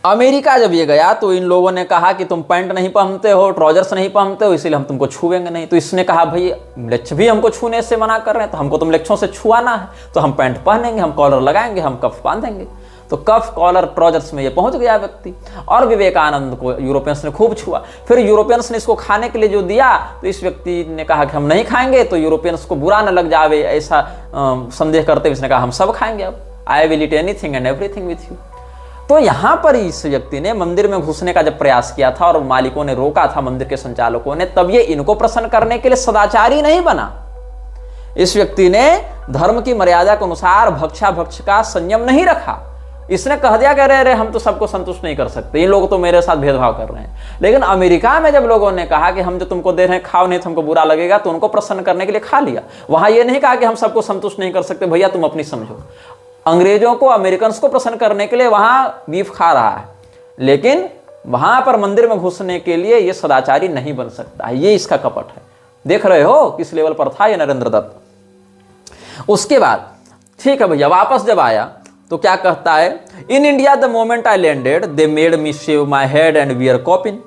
America जब ये गया तो इन लोगों ने कहा कि तुम पैंट नहीं पहनते हो, ट्राउजर्स नहीं पहनते हो, इसीलिए हम तुमको छुएंगे नहीं। तो इसने कहा भाई म्लेच्छ भी हमको छूने से मना कर रहे हैं, तो हमको तो म्लेच्छों से छुआना है, तो हम पैंट पहनेंगे, हम कॉलर लगाएंगे, हम कफ बांधेंगे। तो कफ कॉलर ट्राउजर्स में ये पहुंच गया व्यक्ति, और विवेकानंद को यूरोपियंस ने खूब छुआ। फिर यूरोपियंस ने इसको खाने के लिए जो दिया, तो इस व्यक्ति ने कहा कि हम नहीं खाएंगे, तो यूरोपियंस को बुरा न लग जावे ऐसा संदेह करते हुए इसने कहा हम सब खाएंगे, अब I will eat anything and everything with you. तो यहां पर इस व्यक्ति ने मंदिर में घुसने का जब प्रयास किया था और मालिकों ने रोका था, मंदिर के संचालकों ने, तब ये इनको प्रसन्न करने के लिए सदाचारी नहीं बना। इस व्यक्ति ने धर्म की मर्यादा के अनुसार भक्षाभक्ष का संयम नहीं रखा। इसने कह दिया कि अरे हम तो सबको संतुष्ट नहीं कर सकते, इन लोग तो मेरे साथ भेदभाव कर रहे हैं। लेकिन अमेरिका में जब लोगों ने कहा कि हम जो तुमको दे रहे हैं खाओ, नहीं तो हमको बुरा लगेगा, तो उनको प्रसन्न करने के लिए खा लिया। वहां ये नहीं कहा कि हम सबको संतुष्ट नहीं कर सकते, भैया तुम अपनी समझो। अंग्रेजों को, अमेरिकन को प्रसन्न करने के लिए वहां बीफ खा रहा है, लेकिन वहां पर मंदिर में घुसने के लिए यह सदाचारी नहीं बन सकता है। ये इसका कपट है। देख रहे हो किस लेवल पर था ये नरेंद्र दत्त। उसके बाद ठीक है भैया, वापस जब आया तो क्या कहता है, in India the moment I landed they made me shave my head and wear kaupin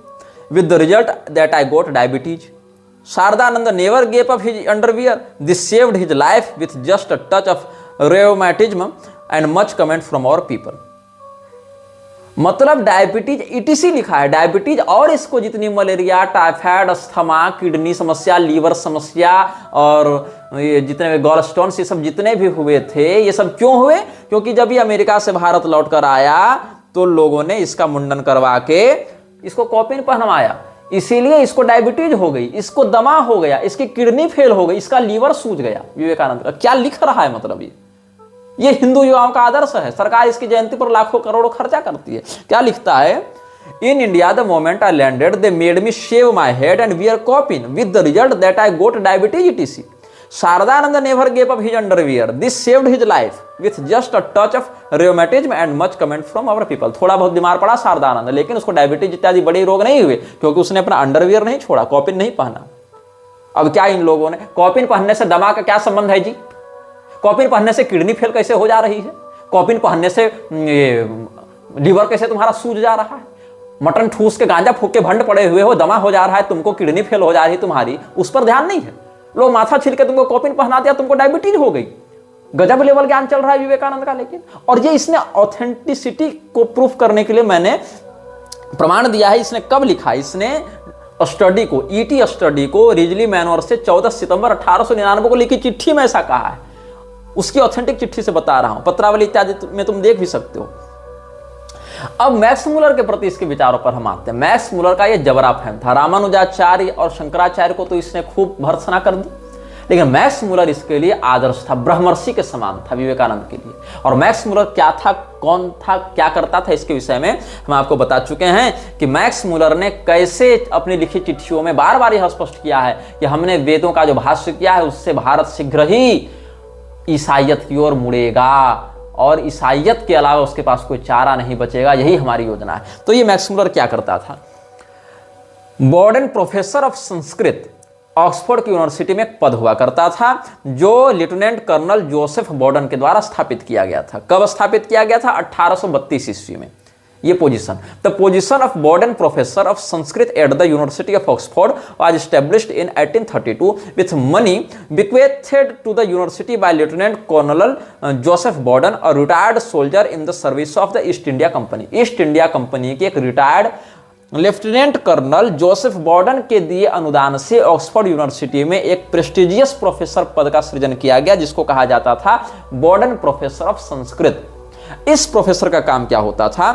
with the result that I got diabetes. Saradananda never gave up his underwear, this saved his life with just a touch of rheumatism and much comment from our people। मतलब diabetes etc लिखा है, diabetes और इसको जितनी malaria, typhoid, asthma, kidney समस्या, liver समस्या और ये जितने गॉल स्टोन्स, ये सब जितने भी हुए थे, ये सब क्यों हुए? क्योंकि जब ये अमेरिका से भारत लौट कर आया तो लोगों ने इसका मुंडन करवा के इसको कॉपिन पहनवाया, इसीलिए इसको डायबिटीज हो गई, इसको दमा हो गया, इसकी किडनी फेल हो गई, इसका लीवर सूज गया। विवेकानंद का क्या लिख रहा है, मतलब ये हिंदू युवाओं का आदर्श है। सरकार इसकी जयंती पर लाखों करोड़ों खर्चा करती है। क्या लिखता है, in India the moment I landed they made me shave my head and wear kaupin with the result that I got diabetes etc. Saradananda never gave up his underwear, this saved his life with just a touch of rheumatism and much comment from our people. थोड़ा बहुत बीमार पड़ा शारदानंद, लेकिन उसको diabetes इत्यादि बड़े रोग नहीं हुए, क्योंकि उसने अपना अंडरवियर नहीं छोड़ा, कॉपिन नहीं पहना। अब क्या इन लोगों ने, कॉपिन पहनने से दमा का क्या संबंध है जी? कॉपिन पहनने से किडनी फेल कैसे हो जा रही है? कॉपिन पहनने से लीवर कैसे तुम्हारा सूज जा रहा है? मटन ठूस के गांजा फूक के भंड पड़े हुए हो, दमा हो जा रहा है, तुमको किडनी फेल हो जा रही तुम्हारी, उस पर ध्यान नहीं है। लोग माथा छिल के तुमको कॉपिन पहना दिया, तुमको डायबिटीज हो गई। गजब लेवल ज्ञान चल रहा है विवेकानंद का। लेकिन और ये इसने ऑथेंटिसिटी को प्रूफ करने के लिए मैंने प्रमाण दिया है। इसने कब लिखा? इसने स्टडी को, ईटी स्टडी को रिजली मैनोर से 14 सितंबर 1899 को लिखी चिट्ठी में ऐसा कहा है। उसकी ऑथेंटिक चिट्ठी से बता रहा हूं, पत्रावली इत्यादि में तुम देख भी सकते हो। अब मैक्स मुलर के प्रति इसके विचारों पर हम आते हैं। मैक्स मुलर का यह जबरा फैन था। रामानुजाचार्य और शंकराचार्य को तो इसने खूब भर्त्सना कर दी, लेकिन मैक्स मुलर इसके लिए आदर्श था, ब्रह्मर्षि के समान था विवेकानंद के लिए। और मैक्स मुलर क्या था, कौन था, क्या करता था, इसके विषय में हम आपको बता चुके हैं कि मैक्स मुलर ने कैसे अपनी लिखी चिट्ठियों में बार बार यह स्पष्ट किया है कि हमने वेदों का जो भाष्य किया है उससे भारत शीघ्र ही ईसाइयत की ओर मुड़ेगा और ईसाइयत के अलावा उसके पास कोई चारा नहीं बचेगा, यही हमारी योजना है। तो ये मैक्स मुलर क्या करता था, बॉर्डन प्रोफेसर ऑफ संस्कृत ऑक्सफोर्ड की यूनिवर्सिटी में एक पद हुआ करता था जो लेफ्टिनेंट कर्नल जोसेफ बॉर्डन के द्वारा स्थापित किया गया था। कब स्थापित किया गया था, 1832 ईस्वी में। ये position, the position of Boden professor of Sanskrit at the University of Oxford was established in 1832 with money bequeathed to the University by lieutenant colonel Joseph Boden, a retired soldier in the service of the East India Company. East India Company के एक retired lieutenant colonel Joseph Boden के दिए अनुदान से Oxford university में एक prestigious professor पद का सृजन किया गया जिसको कहा जाता था बॉर्डन प्रोफेसर ऑफ संस्कृत। इस प्रोफेसर का काम क्या होता था,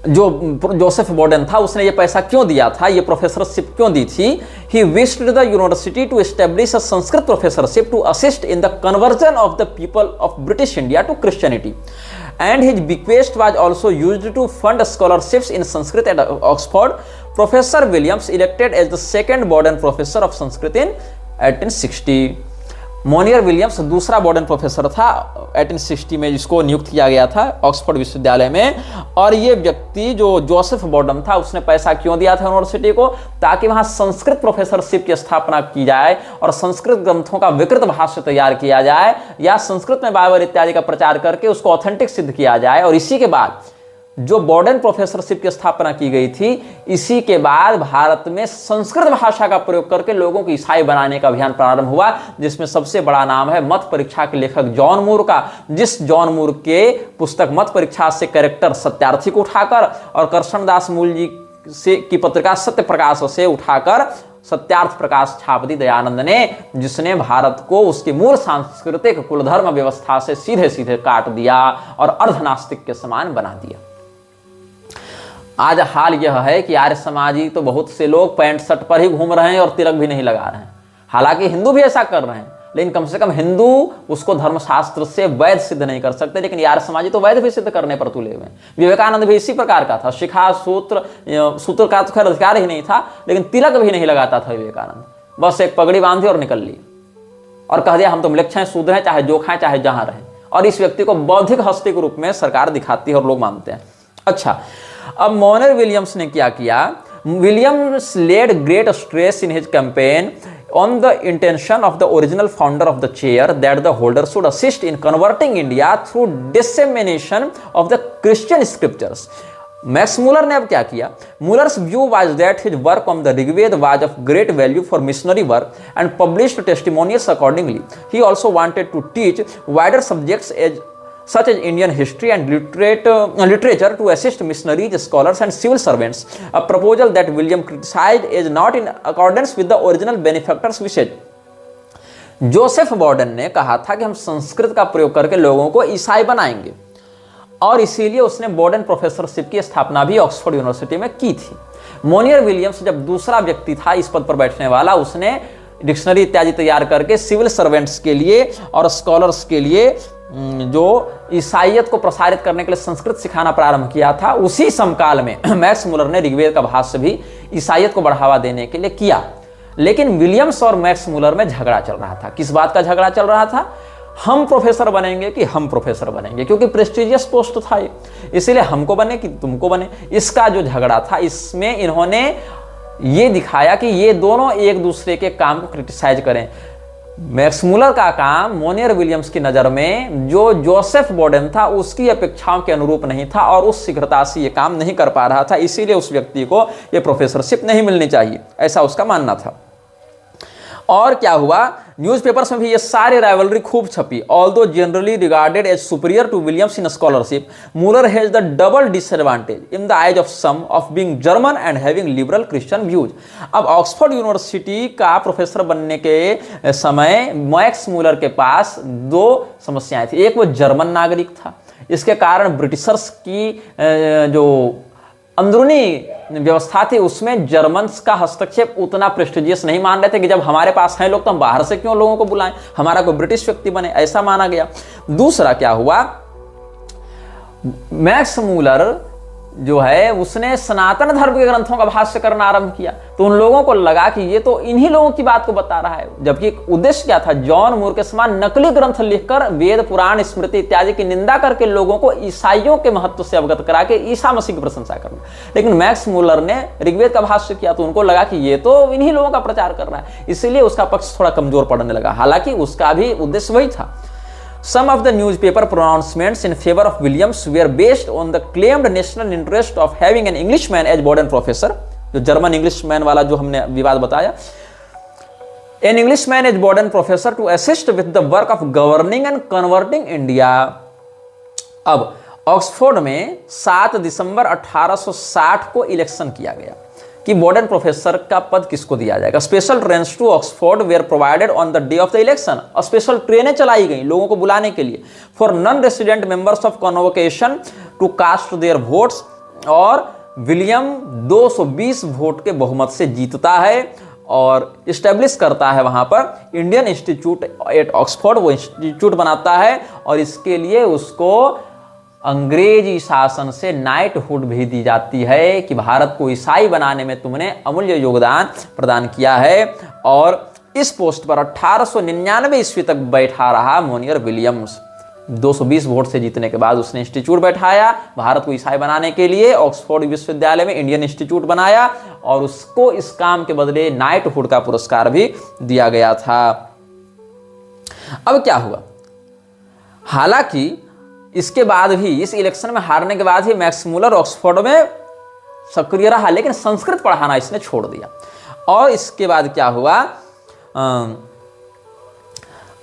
जो जोसेफ बॉर्डन था उसने ये पैसा क्यों दिया था, ये प्रोफेसरशिप क्यों दी थी, he wished the university to establish a Sanskrit professorship to assist in the conversion of the people of British India to Christianity, and his bequest was also used to fund scholarships in Sanskrit at Oxford. Professor Williams elected as the second Borden professor of Sanskrit in 1860. Monier Williams दूसरा बॉर्डन professor था 1860 में, जिसको नियुक्त किया गया था Oxford विश्वविद्यालय में। और ये व्यक्ति जो जोसेफ बॉर्डन था उसने पैसा क्यों दिया था यूनिवर्सिटी को, ताकि वहां संस्कृत प्रोफेसरशिप की स्थापना की जाए और संस्कृत ग्रंथों का विकृत भाष्य तैयार किया जाए या संस्कृत में बाइबल इत्यादि का प्रचार करके उसको ऑथेंटिक सिद्ध किया जाए। और इसी के बाद जो बॉर्डन प्रोफेसरशिप की स्थापना की गई थी, इसी के बाद भारत में संस्कृत भाषा का प्रयोग करके लोगों को ईसाई बनाने का अभियान प्रारंभ हुआ, जिसमें सबसे बड़ा नाम है मत परीक्षा के लेखक जॉन मूर का, जिस जॉन मूर के पुस्तक मत परीक्षा से कैरेक्टर सत्यार्थी को उठाकर और कृष्णदास मूल जी से की पत्रिका सत्य प्रकाश से उठाकर सत्यार्थ प्रकाश छाप दी दयानंद ने, जिसने भारत को उसकी मूल सांस्कृतिक कुलधर्म व्यवस्था से सीधे सीधे काट दिया और अर्धनास्तिक के समान बना दिया। आज हाल यह है कि आर्य समाजी तो बहुत से लोग पैंट शर्ट पर ही घूम रहे हैं और तिलक भी नहीं लगा रहे हैं। हालांकि हिंदू भी ऐसा कर रहे हैं, लेकिन कम से कम हिंदू उसको धर्मशास्त्र से वैध सिद्ध नहीं कर सकते, लेकिन आर्य समाजी तो वैध भी सिद्ध करने पर तुले हुए हैं। विवेकानंद भी इसी प्रकार का था, शिखा सूत्र का तो खैर अधिकार ही नहीं था, लेकिन तिलक भी नहीं लगाता था विवेकानंद। बस एक पगड़ी बांधी और निकल ली और कह दिया हम तो मृक्ष हैं, शूद्र हैं, चाहे जो खाएं चाहे जहां रहें। और इस व्यक्ति को बौद्धिक हस्ती के रूप में सरकार दिखाती है और लोग मानते हैं। अच्छा, अब मोनियर विलियम्स ने क्या किया, Williams laid great stress in his campaign on the intention of the original founder of the chair that the holder should assist in converting India through dissemination of the Christian scriptures. Max Muller ने अब क्या किया, मूलर्स view was that his work on the Rigved was of great value for missionary work and published testimonials accordingly. He also wanted to teach wider subjects such as Indian history and literature to assist missionaries, scholars and civil servants, a proposal that William criticized as not in accordance with the original benefactor's wishes. Joseph Boden ने कहा था कि हम संस्कृत का प्रयोग करके लोगों को ईसाई बनाएंगे और इसीलिए उसने बॉर्डन प्रोफेसरशिप की स्थापना भी ऑक्सफोर्ड यूनिवर्सिटी में की थी। मोनियर विलियम्स जब दूसरा व्यक्ति था इस पद पर बैठने वाला, उसने डिक्शनरी इत्यादि तैयार करके सिविल सर्वेंट्स के लिए और स्कॉलर्स के लिए जो ईसाइयत को प्रसारित करने के लिए संस्कृत सिखाना प्रारंभ किया था। उसी समकाल में मैक्स मुलर ने ऋग्वेद का भाष्य भी ईसाइयत को बढ़ावा देने के लिए किया। लेकिन विलियम्स और मैक्स मुलर में झगड़ा चल रहा था। किस बात का झगड़ा चल रहा था, हम प्रोफेसर बनेंगे कि हम प्रोफेसर बनेंगे, क्योंकि प्रेस्टिजियस पोस्ट था ये, इसीलिए हमको बने कि तुमको बने। इसका जो झगड़ा था, इसमें इन्होंने ये दिखाया कि ये दोनों एक दूसरे के काम को क्रिटिसाइज करें। मैक्स मुलर का काम मोनियर विलियम्स की नजर में जो जोसेफ बॉर्डन था उसकी अपेक्षाओं के अनुरूप नहीं था और उस शीघ्रता से ये काम नहीं कर पा रहा था, इसीलिए उस व्यक्ति को ये प्रोफेसरशिप नहीं मिलनी चाहिए, ऐसा उसका मानना था। और क्या हुआ, न्यूज़पेपर्स में भी ये सारे राइवलरी खूब छपी। Although generally regarded as superior to Williams in scholarship, Muller has the double disadvantage in the eyes of some of being German and having liberal Christian views. अब ऑक्सफोर्ड यूनिवर्सिटी का professor बनने के समय Max Muller के पास दो समस्याएं थी। एक, वो जर्मन नागरिक था, इसके कारण ब्रिटिशर्स की जो अंदरूनी व्यवस्था थी उसमें जर्मन्स का हस्तक्षेप उतना प्रेस्टिजियस नहीं मान रहे थे कि जब हमारे पास है लोग तो हम बाहर से क्यों लोगों को बुलाएं, हमारा कोई ब्रिटिश व्यक्ति बने, ऐसा माना गया। दूसरा क्या हुआ, मैक्स मूलर जो है उसने सनातन धर्म के ग्रंथों का भाष्य करना आरंभ किया, तो उन लोगों को लगा कि ये तो इन्हीं लोगों की बात को बता रहा है, जबकि उद्देश्य क्या था, जॉन मूर के समान नकली ग्रंथ लिखकर वेद पुराण स्मृति इत्यादि की निंदा करके लोगों को ईसाइयों के महत्व से अवगत करा के ईसा मसीह की प्रशंसा करना। लेकिन मैक्स मूलर ने ऋग्वेद का भाष्य किया तो उनको लगा कि ये तो इन्हीं लोगों का प्रचार कर रहा है, इसलिए उसका पक्ष थोड़ा कमजोर पड़ने लगा, हालांकि उसका भी उद्देश्य वही था। Some of the newspaper pronouncements in favor of Williams were based on the claimed national interest of having an Englishman as Borden professor, जो जर्मन इंग्लिशमैन वाला जो हमने विवाद बताया, an Englishman as Borden professor to assist with the work of governing and converting India। अब Oxford में 7 दिसंबर 1860 को election किया गया कि बॉर्डन प्रोफेसर का पद किसको दिया जाएगा। Special trains to Oxford were provided on the day of the election, और स्पेशल ट्रेनें चलाई गई लोगों को बुलाने के लिए for non resident members of convocation to cast their votes. और विलियम 220 वोट के बहुमत से जीतता है और इस्टेब्लिश करता है वहां पर इंडियन इंस्टीट्यूट एट ऑक्सफोर्ड, वो इंस्टीट्यूट बनाता है और इसके लिए उसको अंग्रेजी शासन से नाइटहुड भी दी जाती है कि भारत को ईसाई बनाने में तुमने अमूल्य योगदान प्रदान किया है। और इस पोस्ट पर 1899 ईस्वी तक बैठा रहा मोनियर विलियम्स। 220 वोट से जीतने के बाद उसने इंस्टीट्यूट बैठाया भारत को ईसाई बनाने के लिए, ऑक्सफोर्ड विश्वविद्यालय में इंडियन इंस्टीट्यूट बनाया और उसको इस काम के बदले नाइटहुड का पुरस्कार भी दिया गया था। अब क्या हुआ, हालांकि इसके बाद भी, इस इलेक्शन में हारने के बाद ही मैक्स मूलर ऑक्सफोर्ड में सक्रिय रहा, लेकिन संस्कृत पढ़ाना इसने छोड़ दिया। और इसके बाद क्या हुआ,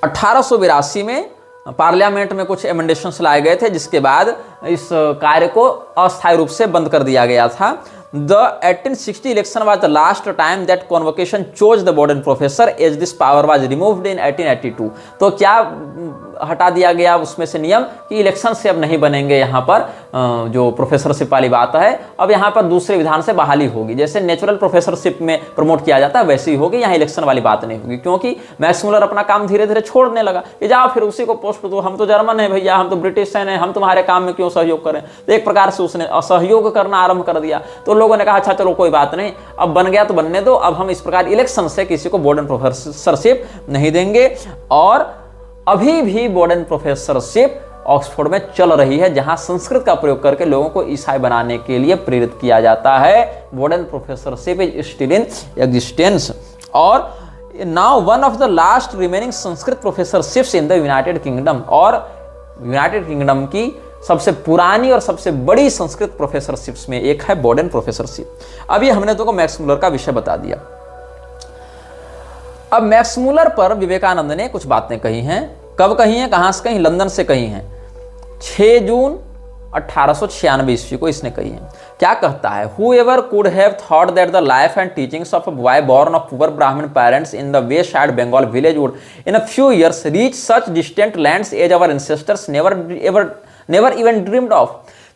1882 में पार्लियामेंट में कुछ एमेंडेशंस लाए गए थे, जिसके बाद इस कार्य को अस्थायी रूप से बंद कर दिया गया था। The 1860 election was the last time that convocation chose the Borden professor, as this power was removed in 1882। तो क्या हटा दिया गया उसमें से नियम कि इलेक्शन से अब नहीं बनेंगे यहाँ पर जो प्रोफेसरशिप वाली बात है, अब यहाँ पर दूसरे विधान से बहाली होगी। जैसे नेचुरल प्रोफेसरशिप में प्रमोट किया जाता है वैसी ही होगी, यहाँ इलेक्शन वाली बात नहीं होगी, क्योंकि मैक्स मूलर अपना काम धीरे धीरे छोड़ने लगा कि जाओ फिर उसी को पोस्ट दो, हम तो जर्मन है भैया, हम तो ब्रिटिश हैं, हम तुम्हारे काम में क्यों सहयोग करें। तो एक प्रकार से उसने असहयोग करना आरंभ कर दिया। तो लोगों ने कहा अच्छा चलो कोई बात नहीं, अब बन गया तो बनने दो, अब हम इस प्रकार इलेक्शन से किसी को बॉर्डन प्रोफेसरशिप नहीं देंगे। और अभी भी बॉर्डन प्रोफेसरशिप ऑक्सफोर्ड में चल रही है, जहां संस्कृत का प्रयोग करके लोगों को ईसाई बनाने के लिए प्रेरित किया जाता है। Boden professorship is still in existence. और now one of the last remaining Sanskrit professorships in the United Kingdom, और यूनाइटेड किंगडम की सबसे पुरानी और सबसे बड़ी संस्कृत प्रोफेसरशिप्स में एक है बॉर्डन प्रोफेसरशिप। अभी हमने तो मैक्स मूलर का विषय बता दिया। अब मैक्स मूलर पर विवेकानंद ने कुछ बातें कही हैं। कब कही हैं, कहां से कही, लंदन से कही हैं। 6 जून 1896 ईस्वी को इसने कही है। क्या कहता है, Whoever could have thought that the life and teachings of a boy born of poor Brahmin parents in the wayside Bengal village would in a few years reach such distant lands as our ancestors never even dreamed of।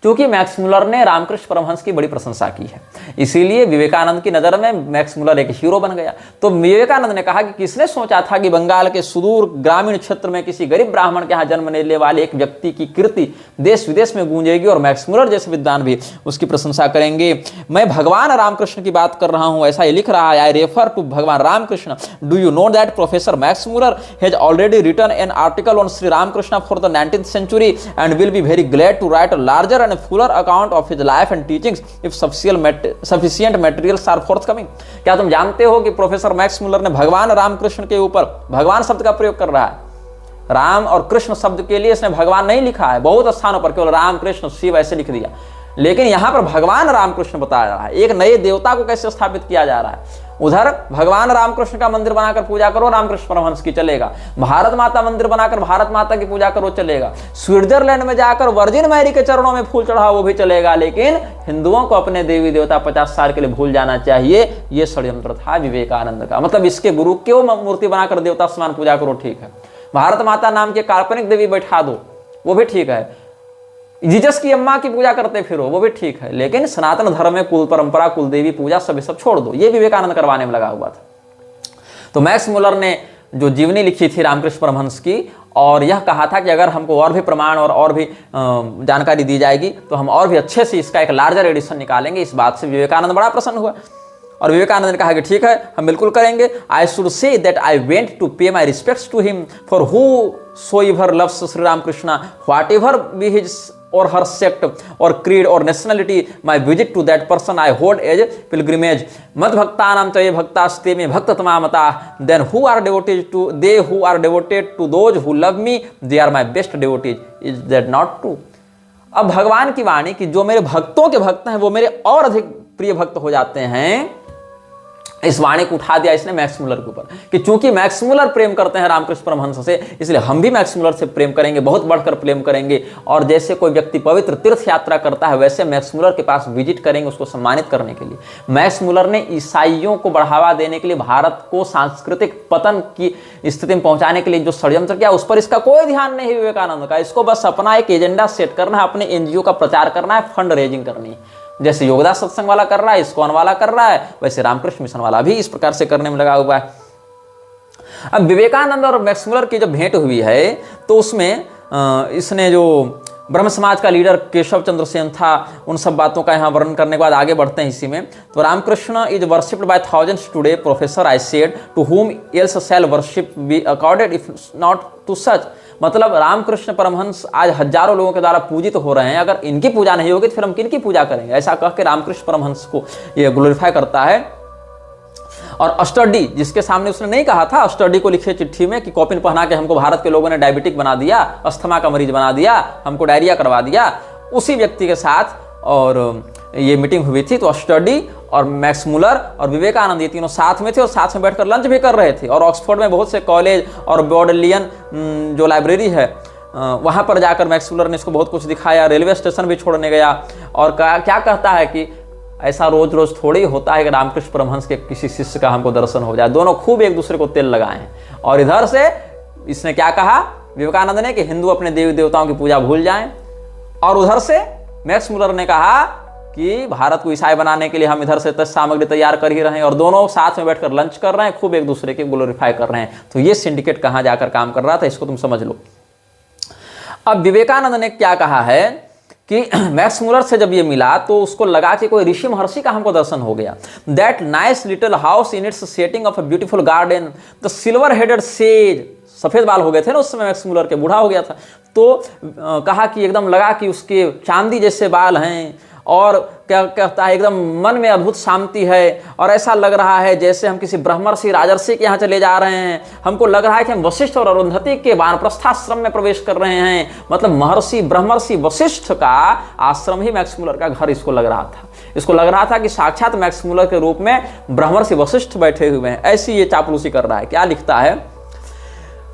क्योंकि Max Muller ने रामकृष्ण परमहंस की बड़ी प्रशंसा की है, इसीलिए विवेकानंद की नजर में मैक्स मूलर एक हीरो बन गया। तो विवेकानंद ने कहा कि किसने सोचा था कि बंगाल के सुदूर ग्रामीण क्षेत्र में किसी गरीब ब्राह्मण के यहाँ जन्म लेने वाले एक व्यक्ति की कीर्ति देश विदेश में गूंजेगी और मैक्स मूलर जैसे विद्वान भी उसकी प्रशंसा करेंगे। मैं भगवान रामकृष्ण की बात कर रहा हूं, ऐसा ये लिख रहा है। आई रेफर टू भगवान Ramakrishna. Do you know that professor Max Muller has already written an article on Shri Ramakrishna for the 19th century and will be very glad to write a larger and fuller account of his life and teachings if sufficient materials are forthcoming। क्या तुम जानते हो कि professor Max Müller ने भगवान रामकृष्ण के ऊपर भगवान शब्द का प्रयोग कर रहा है। राम और कृष्ण शब्द के लिए इसने भगवान नहीं लिखा है, बहुत स्थानों पर केवल राम कृष्ण शिव ऐसे लिख दिया, लेकिन यहां पर भगवान रामकृष्ण बताया जा रहा है। एक नए देवता को कैसे स्थापित किया जा रहा है। उधर भगवान रामकृष्ण का मंदिर बनाकर पूजा करो, रामकृष्ण परमहंस की चलेगा। भारत माता मंदिर बनाकर भारत माता की पूजा करो, चलेगा। स्विट्जरलैंड में जाकर वर्जिन मैरी के चरणों में फूल चढ़ाओ, वो भी चलेगा। लेकिन हिंदुओं को अपने देवी देवता 50 साल के लिए भूल जाना चाहिए, ये षड्यंत्र था विवेकानंद का। मतलब इसके गुरु क्यों मूर्ति बनाकर देवता समान पूजा करो, ठीक है। भारत माता नाम के काल्पनिक देवी बैठा दो, वो भी ठीक है। जीसस की अम्मा की पूजा करते फिरो, वो भी ठीक है, लेकिन सनातन धर्म में कुल परंपरा, कुल देवी पूजा सब छोड़ दो। ये विवेकानंद करवाने में लगा हुआ था। तो मैक्स मुलर ने जो जीवनी लिखी थी रामकृष्ण परमहंस की, और यह कहा था कि अगर हमको और भी प्रमाण और भी जानकारी दी जाएगी तो हम और भी अच्छे से इसका एक लार्जर एडिशन निकालेंगे। इस बात से विवेकानंद बड़ा प्रसन्न हुआ और विवेकानंद ने कहा कि ठीक है, हम बिल्कुल करेंगे। I should say that I went to pay my respects to him for whosoever loves Shri Ramakrishna whatever be his or her sect or creed or nationality, my visit to that person I hold as pilgrimage. मद भक्तानां च ये भक्तास्ते में भक्ततमा मता, then who are devoted to they who are devoted to those who love me, they are my best devotees. Is that not true? अब भगवान की वाणी कि जो मेरे भक्तों के भक्त हैं वो मेरे और अधिक प्रिय भक्त हो जाते हैं। इस वाणी को उठा दिया इसने मैक्स मुलर के ऊपर कि चूंकि मैक्स मुलर प्रेम करते हैं रामकृष्ण परमहंस से, इसलिए हम भी मैक्स मुलर से प्रेम करेंगे, बहुत बढ़कर प्रेम करेंगे। और जैसे कोई व्यक्ति पवित्र तीर्थ यात्रा करता है वैसे मैक्स मुलर के पास विजिट करेंगे उसको सम्मानित करने के लिए। मैक्स मुलर ने ईसाइयों को बढ़ावा देने के लिए, भारत को सांस्कृतिक पतन की स्थिति में पहुंचाने के लिए जो षड्यंत्र किया उस पर इसका कोई ध्यान नहीं विवेकानंद का। इसको बस अपना एक एजेंडा सेट करना है, अपने एनजीओ का प्रचार करना है, फंड रेजिंग करनी है। जैसे योगदास सत्संग वाला कर रहा है, इस्कॉन वाला कर रहा है, वैसे रामकृष्ण मिशन वाला भी इस प्रकार से करने में लगा हुआ है। अब विवेकानंद और मैक्स मुलर की जब भेंट हुई है तो उसमें इसने जो ब्रह्म समाज का लीडर केशव चंद्र सेन था उन सब बातों का यहाँ वर्णन करने के बाद आगे बढ़ते हैं इसी में। तो Ramakrishna is worshipped by thousands today, professor I said, to whom else shall worship be accorded if not to such. मतलब रामकृष्ण परमहंस आज हजारों लोगों के द्वारा पूजित हो रहे हैं, अगर इनकी पूजा नहीं होगी तो फिर हम किन की पूजा करेंगे, ऐसा कह के रामकृष्ण परमहंस को ये ग्लोरीफाई करता है। और अस्टडी, जिसके सामने उसने नहीं कहा था, अस्टडी को लिखे चिट्ठी में कि कॉपिन पहना के हमको भारत के लोगों ने डायबिटिक बना दिया, अस्थमा का मरीज बना दिया, हमको डायरिया करवा दिया, उसी व्यक्ति के साथ और ये मीटिंग हुई थी। तो अस्टडी और मैक्स मुलर और विवेकानंद ये तीनों साथ में थे और साथ में बैठकर लंच भी कर रहे थे। और ऑक्सफोर्ड में बहुत से कॉलेज और बॉडलियन जो लाइब्रेरी है वहाँ पर जाकर मैक्स मुलर ने इसको बहुत कुछ दिखाया, रेलवे स्टेशन भी छोड़ने गया। और क्या कहता है कि ऐसा रोज रोज थोड़ी होता है कि रामकृष्ण परमहंस के किसी शिष्य का हमको दर्शन हो जाए। दोनों खूब एक दूसरे को तेल लगाए हैं। और इधर से इसने क्या कहा विवेकानंद ने कि हिंदू अपने देवी देवताओं की पूजा भूल जाएं, और उधर से मैक्स मुलर ने कहा कि भारत को ईसाई बनाने के लिए हम इधर से सामग्री तैयार कर ही रहे हैं, और दोनों साथ में बैठकर लंच कर रहे हैं, खूब एक दूसरे के ग्लोरीफाई कर रहे हैं। तो ये सिंडिकेट कहां जाकर काम कर रहा था, इसको तुम समझ लो। अब विवेकानंद ने क्या कहा है कि मैक्स मुलर से जब ये मिला तो उसको लगा कि कोई ऋषि महर्षि का हमको दर्शन हो गया। That nice little house in its setting of a beautiful garden, the silver headed says, सफेद बाल हो गए थे ना उस समय मैक्स मुलर के, बूढ़ा हो गया था। तो कहा कि एकदम लगा कि उसके चांदी जैसे बाल हैं, और क्या कहता है एकदम मन में अद्भुत शांति है, और ऐसा लग रहा है जैसे हम किसी ब्रह्मर्षि राजर्षि के यहाँ चले जा रहे हैं। हमको लग रहा है कि हम वशिष्ठ और अरुंधति के वानप्रस्थाश्रम में प्रवेश कर रहे हैं। मतलब महर्षि ब्रह्मर्षि वशिष्ठ का आश्रम ही मैक्स मुलर का घर इसको लग रहा था। इसको लग रहा था कि साक्षात मैक्स मुलर के रूप में ब्रह्मर्षि वशिष्ठ बैठे हुए हैं। ऐसी ये चापलूसी कर रहा है। क्या लिखता है,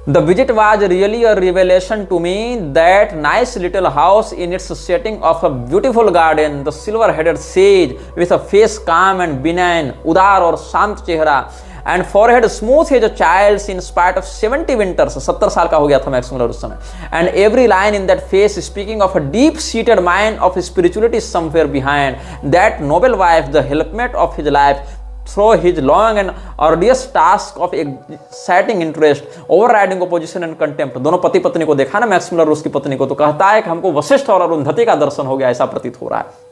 The visit was really a revelation to me. That nice little house in its setting of a beautiful garden, the silver-headed sage with a face calm and benign, उदार और शांत चेहरा, and forehead smooth as a child's in spite of 70 winters, 70 साल का हो गया था Max Muller उस समय, and every line in that face speaking of a deep-seated mind of spirituality somewhere behind. That noble wife, the helpmate of his life, through his long and arduous task of exciting interest, overriding opposition and contempt. दोनों पति पत्नी को देखा ना Max Muller उसकी पत्नी को, तो कहता है कि हमको वशिष्ठ और अरुंधति का दर्शन हो गया, ऐसा प्रतीत हो रहा है।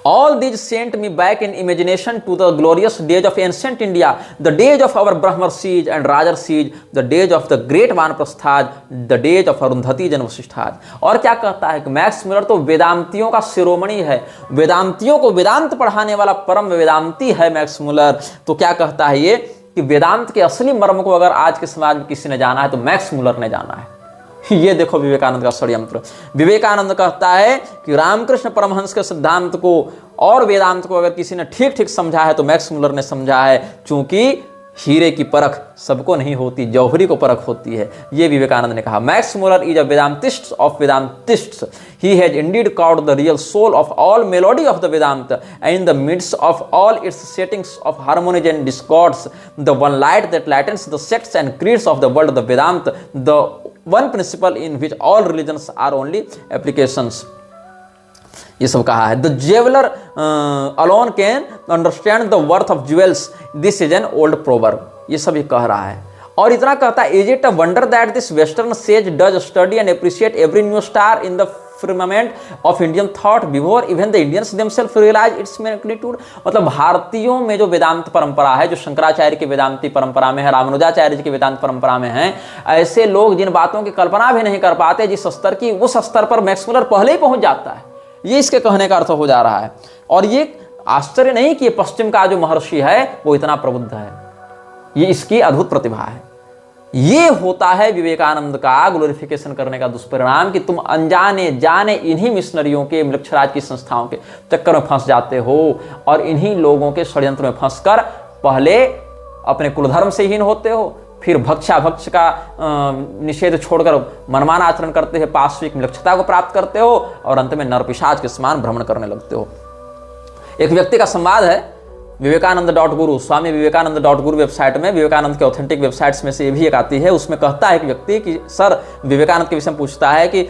All these sent me back in imagination to the glorious days of ancient India, the days of our Brahmarshis and Rajarshis, the days of the great Vanaprasthas, the days of Arundhati and Vasishthas. और क्या कहता है कि Max Muller तो वेदांतियों का शिरोमणि है, वेदांतियों को वेदांत पढ़ाने वाला परम वेदांती है मैक्स मुलर। तो क्या कहता है ये कि वेदांत के असली मर्म को अगर आज के समाज में किसी ने जाना है तो मैक्स मुलर ने जाना है। ये देखो विवेकानंद का षड्यंत्र। विवेकानंद कहता है कि रामकृष्ण परमहंस के सिद्धांत को और वेदांत को अगर किसी ने ठीक ठीक समझा है तो मैक्स मुलर ने समझा है, क्योंकि हीरे की परख सबको नहीं होती, जौहरी को परख होती है। ये विवेकानंद ने कहा। Max Muller is a Vedantist of Vedantists, he has indeed caught the real soul of all melody of the Vedanta, and in the midst of all its settings of harmonies and discords, the one light that lightens the sects and creeds of the world, the Vedanta, the one principle in which all religions are only applications. ये सब कहा है। The jeweller alone can understand the worth of jewels, this is an old proverb. ये सब ये कह रहा है। और इतना कहता है, is it a wonder that this western says does study and appreciate every new star in the firmament of Indian thought before even the Indians themselves realize its magnitude। मतलब भारतीयों में जो वेदांत परंपरा है, जो शंकराचार्य की वेदांती परंपरा में है, रामानुजाचार्य जी की वेदांत परंपरा में है, ऐसे लोग जिन बातों की कल्पना भी नहीं कर पाते, जिस स्तर की, उस स्तर पर मैक्स मुलर पहले ही पहुंच जाता है। ये इसके कहने का अर्थ हो जा रहा है। और ये आश्चर्य नहीं कि पश्चिम का जो महर्षि है वो इतना प्रबुद्ध है, ये इसकी अद्भुत प्रतिभा है। ये होता है विवेकानंद का ग्लोरिफिकेशन करने का दुष्परिणाम कि तुम अनजाने जाने इन्हीं मिशनरियों के, मिलक्षराज की संस्थाओं के चक्कर में फंस जाते हो और इन्हीं लोगों के षड्यंत्र में फंसकर पहले अपने कुलधर्म से हीन होते हो, फिर भक्ष का निषेध छोड़कर मनमाना आचरण करते हुए पाश्विक मिलक्षता को प्राप्त करते हो और अंत में नरपिशाच के समान भ्रमण करने लगते हो। एक व्यक्ति का संवाद है विवेकानंद.गुरु, स्वामी विवेकानंद.गुरु वेबसाइट में, विवेकानंद के ऑथेंटिक वेबसाइट्स में से ये भी एक आती है। उसमें कहता है एक व्यक्ति कि सर, विवेकानंद के विषय में पूछता है कि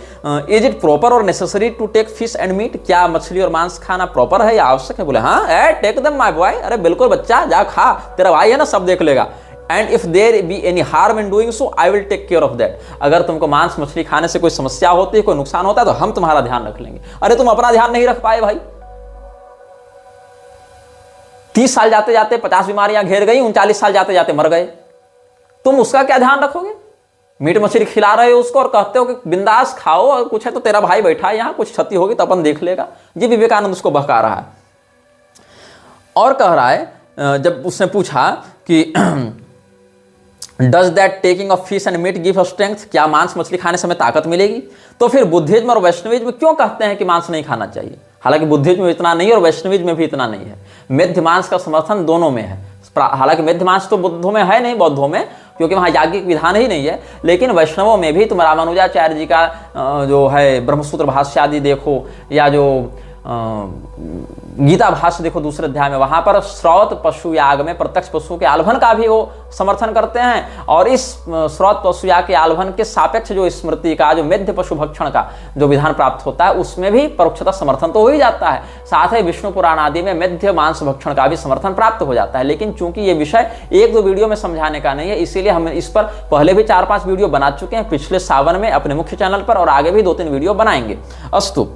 is it proper or necessary to take fish and meat, क्या मछली और मांस खाना प्रॉपर है या आवश्यक है? बोले हाँ, टेक देम माय बॉय, अरे बिल्कुल बच्चा, जा खा, तेरा भाई है ना, सब देख लेगा। And if there be any harm in doing so I will take care of that. अगर तुमको मांस मछली खाने से कोई समस्या होती है, कोई नुकसान होता है, तो हम तुम्हारा ध्यान रख लेंगे। अरे तुम अपना ध्यान नहीं रख पाए भाई, 30 साल जाते जाते 50 बीमारियां घेर गई, 39 साल जाते जाते मर गए, तुम उसका क्या ध्यान रखोगे? मीट मछली खिला रहे हो उसको और कहते हो कि बिंदास खाओ, और कुछ है तो तेरा भाई बैठा है यहां, कुछ क्षति होगी तो अपन देख लेगा। ये विवेकानंद उसको बहका रहा है और कह रहा है, जब उसने पूछा कि does that taking of fish and meat give strength, क्या मांस मछली खाने से हमें ताकत मिलेगी? तो फिर बुद्धिज्म और वैष्णविज्म क्यों कहते हैं कि मांस नहीं खाना चाहिए? हालांकि बुद्धिज्म में इतना नहीं और वैष्णविज्म में भी इतना नहीं है। मध्य मांस का समर्थन दोनों में है। हालांकि मध्य मांस तो बुद्धों में है नहीं, बौद्धों में, क्योंकि वहां याज्ञिक विधान ही नहीं है। लेकिन वैष्णवों में भी तुम रामानुजाचार्य जी का जो है ब्रह्मसूत्र भाष्य आदि देखो, या जो गीता भाष्य देखो दूसरे अध्याय में, वहां पर श्रौत पशु याग में प्रत्यक्ष पशु के आलभन का भी वो समर्थन करते हैं। और इस श्रौत पशु याग के आलभन के सापेक्ष जो स्मृति का, जो मेध्य पशु भक्षण का जो विधान प्राप्त होता है, उसमें भी परोक्षतः समर्थन तो हो ही जाता है। साथ ही विष्णु पुराण आदि में मेध्य मांस भक्षण का भी समर्थन प्राप्त हो जाता है। लेकिन चूंकि ये विषय 1-2 वीडियो में समझाने का नहीं है, इसीलिए हम इस पर पहले भी 4-5 वीडियो बना चुके हैं पिछले सावन में अपने मुख्य चैनल पर, और आगे भी 2-3 वीडियो बनाएंगे। अस्तु,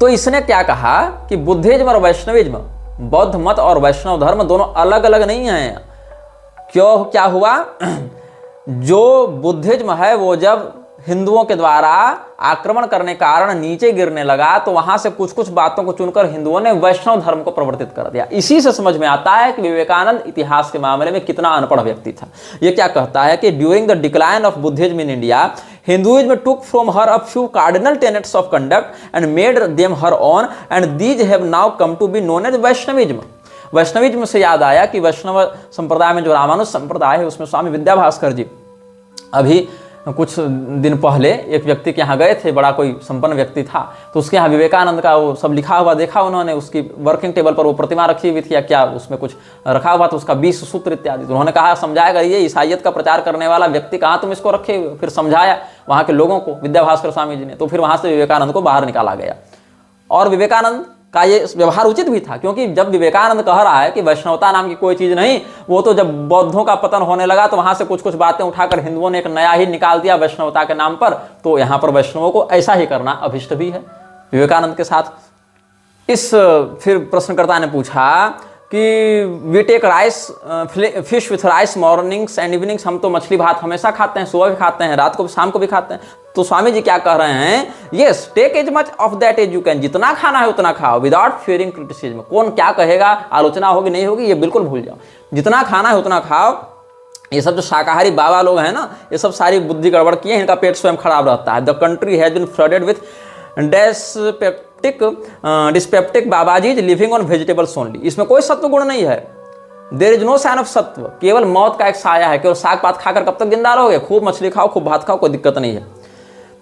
तो इसने क्या कहा कि बुद्धिज्म और वैष्णविज्म, बौद्ध मत और वैष्णव धर्म दोनों अलग अलग नहीं हैं। क्यों, क्या हुआ? जो बुद्धिज्म है वो जब हिंदुओं के द्वारा आक्रमण करने के कारण नीचे गिरने लगा, तो वहां से कुछ कुछ बातों को चुनकर हिंदुओं ने वैष्णव धर्म को प्रवर्तित कर दिया। इसी से समझ में आता है कि विवेकानंद इतिहास के मामले में कितना अनपढ़ व्यक्ति था। ये क्या कहता है कि during the decline of Buddhism in India, Hinduism took from her a few cardinal tenets of conduct and made them her own, and these have now come to be known as Vaishnavism। Vaishnavism से याद आया कि वैष्णव संप्रदाय में जो रामानुज संप्रदाय है, उसमें स्वामी विद्याभास्कर जी अभी कुछ दिन पहले एक व्यक्ति के यहाँ गए थे, बड़ा कोई संपन्न व्यक्ति था, तो उसके यहाँ विवेकानंद का वो सब लिखा हुआ देखा उन्होंने, उसकी वर्किंग टेबल पर वो प्रतिमा रखी हुई थी या क्या उसमें कुछ रखा हुआ था, उसका 20 सूत्र इत्यादि। तो उन्होंने कहा समझाएगा, ये ईसाइयत का प्रचार करने वाला व्यक्ति कहाँ तुम इसको रखे हुए? फिर समझाया वहाँ के लोगों को विद्याभास्कर स्वामी जी ने, तो फिर वहाँ से विवेकानंद को बाहर निकाला गया। और विवेकानंद का ये व्यवहार उचित भी था, क्योंकि जब विवेकानंद कह रहा है कि वैष्णवता नाम की कोई चीज नहीं, वो तो जब बौद्धों का पतन होने लगा तो वहां से कुछ कुछ बातें उठाकर हिंदुओं ने एक नया ही निकाल दिया वैष्णवता के नाम पर। तो यहाँ पर वैष्णवों को ऐसा ही करना अभिष्ट भी है विवेकानंद के साथ। फिर प्रश्नकर्ता ने पूछा कि we take rice fish with rice mornings and evenings, हम तो मछली भात हमेशा खाते हैं, सुबह भी खाते हैं, रात को भी, शाम को भी खाते हैं। तो स्वामी जी क्या कह रहे हैं? Yes, take as much of that as you can, जितना खाना है उतना खाओ, विदाउट फियरिंग क्रिटिसिज्म। कौन क्या कहेगा, आलोचना होगी नहीं होगी, ये बिल्कुल भूल जाओ, जितना खाना है उतना खाओ। ये सब जो शाकाहारी बाबा लोग हैं ना, ये सब सारी बुद्धि गड़बड़ किए, इनका पेट स्वयं खराब रहता है। The country has been flooded with dyspeptic babajis living on vegetables only. इसमें कोई सत्व गुण नहीं है, there is no sign of sattva, केवल मौत का एक साया है। केवल साग पात खाकर कब तक जिंदा रहोगे? खूब मछली खाओ, खूब भात खाओ, कोई दिक्कत नहीं है।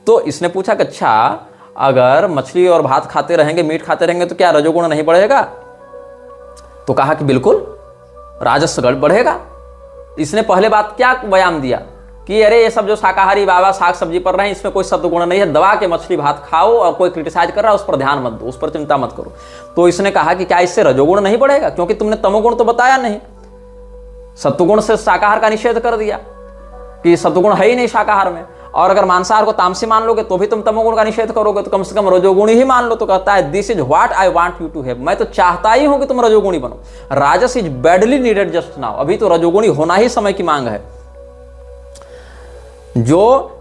तो इसने पूछा कि अच्छा, अगर मछली और भात खाते रहेंगे, मीट खाते रहेंगे, तो क्या रजोगुण नहीं बढ़ेगा? तो कहा कि बिल्कुल, राजस्व बढ़ेगा। इसने पहले बात क्या बयान दिया कि अरे ये सब जो शाकाहारी बाबा साग सब्जी पर रहे हैं इसमें कोई सत्वगुण नहीं है, दबा के मछली भात खाओ, और कोई क्रिटिसाइज कर रहा है उस पर ध्यान मत दो, उस पर चिंता मत करो। तो इसने कहा कि क्या इससे रजोगुण नहीं बढ़ेगा, क्योंकि तुमने तमोगुण तो बताया नहीं, सत्वगुण से शाकाहार का निषेध कर दिया कि सत्वगुण है ही नहीं शाकाहार में, और अगर मांसाहार को तामसी मान लोगे तो भी तुम तमोगुण का निषेध करोगे, तो कम से कम रजोगुणी ही मान लो। तो कहता है this is what I want you to have, मैं तो चाहता ही हूं कि तुम रजोगुणी बनो। राजस is badly needed just now, अभी तो रजोगुणी होना ही समय की मांग है। जो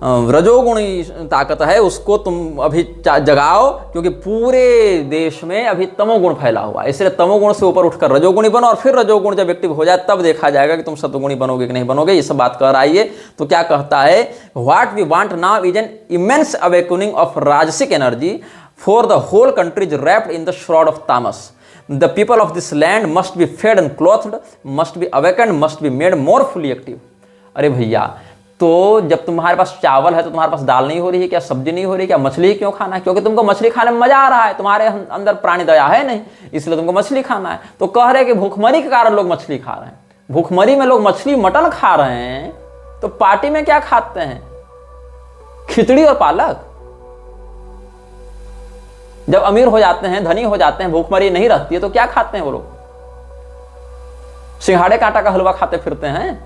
रजोगुणी ताकत है उसको तुम अभी जगाओ, क्योंकि पूरे देश में अभी तमोगुण फैला हुआ है, इसलिए तमोगुण से ऊपर उठकर रजोगुणी बनो, और फिर रजोगुण जब एक्टिव हो जाए तब देखा जाएगा कि तुम सतोगुणी बनोगे कि नहीं बनोगे। ये सब बात कर आइए। तो क्या कहता है, what we want now is an immense awakening of rajasic energy for the whole country is wrapped in the shroud of tamas. The people of this land must be fed and clothed, must be awakened, must be made more fully active. अरे भैया, तो जब तुम्हारे पास चावल है तो तुम्हारे पास दाल नहीं हो रही है क्या, सब्जी नहीं हो रही है क्या, मछली क्यों खाना है? क्योंकि तुमको मछली खाने में मजा आ रहा है, तुम्हारे अंदर प्राणी दया है नहीं, इसलिए तुमको मछली खाना है। तो कह रहे कि भूखमरी के कारण लोग मछली खा रहे हैं। भूखमरी में लोग मछली मटन खा रहे हैं, तो पार्टी में क्या खाते हैं? खिचड़ी और पालक। जब अमीर हो जाते हैं, धनी हो जाते हैं, भूखमरी नहीं रहती है, तो क्या खाते हैं वो लोग? सिंघाड़े कांटा का हलवा खाते फिरते हैं,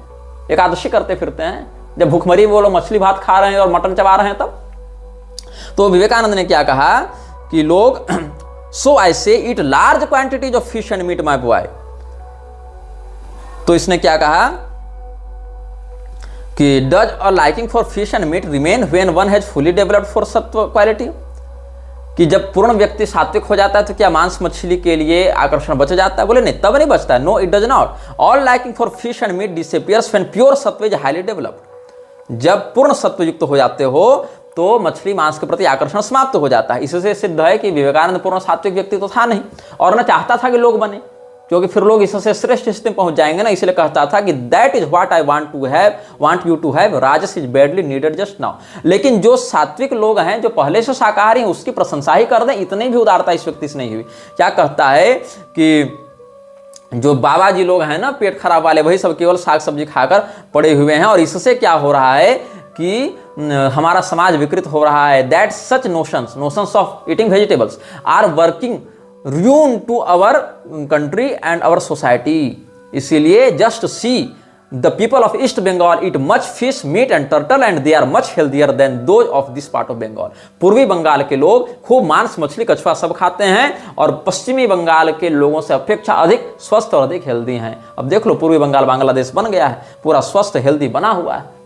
एकादशी करते फिरते हैं। जब भूखमरी वो लोग मछली भात खा रहे हैं और मटन चबा रहे हैं तब। तो विवेकानंद ने क्या कहा कि लोग so I say eat large quantities of fish and meat my boy. तो इसने क्या कहा कि does a liking for fish and meat remain when one has fully developed for sattva quality, कि जब पूर्ण व्यक्ति सात्विक हो जाता है तो क्या मांस मछली के लिए आकर्षण बच जाता है? बोले नहीं, तब नहीं बचता है। No it does not, all liking for fish and meat disappears when pure sattva is highly developed. जब पूर्ण सत्व युक्त हो जाते हो तो मछली मांस के प्रति आकर्षण समाप्त हो जाता है। इससे सिद्ध है कि विवेकानंद पूर्ण सात्विक व्यक्ति तो था नहीं, और न चाहता था कि लोग बने, क्योंकि फिर लोग इससे श्रेष्ठ स्थिति में पहुंच जाएंगे ना। इसलिए कहता था कि that is what I want you to have, rajas is badly needed just now. लेकिन जो सात्विक लोग हैं, जो पहले से शाकाहारी हैं, उसकी प्रशंसा ही कर दें, इतनी भी उदारता इस व्यक्ति से नहीं हुई। क्या कहता है कि जो बाबा जी लोग हैं ना, पेट खराब वाले, वही सब केवल साग सब्जी खाकर पड़े हुए हैं, और इससे क्या हो रहा है कि हमारा समाज विकृत हो रहा है। That such notions of eating vegetables are working ruin to our country and our society। इसीलिए just see the people of East Bengal eat much fish, meat and turtle and they are much healthier than those of this part of Bengal। पूर्वी बंगाल के लोग खूब मांस मछली कछुआ सब खाते हैं, और पश्चिमी बंगाल के लोगों से अपेक्षा अधिक स्वस्थ और अधिक हेल्दी हैं। अब देख लो, पूर्वी बंगाल बांग्लादेश बन गया है, पूरा स्वस्थ हेल्दी बना हुआ है।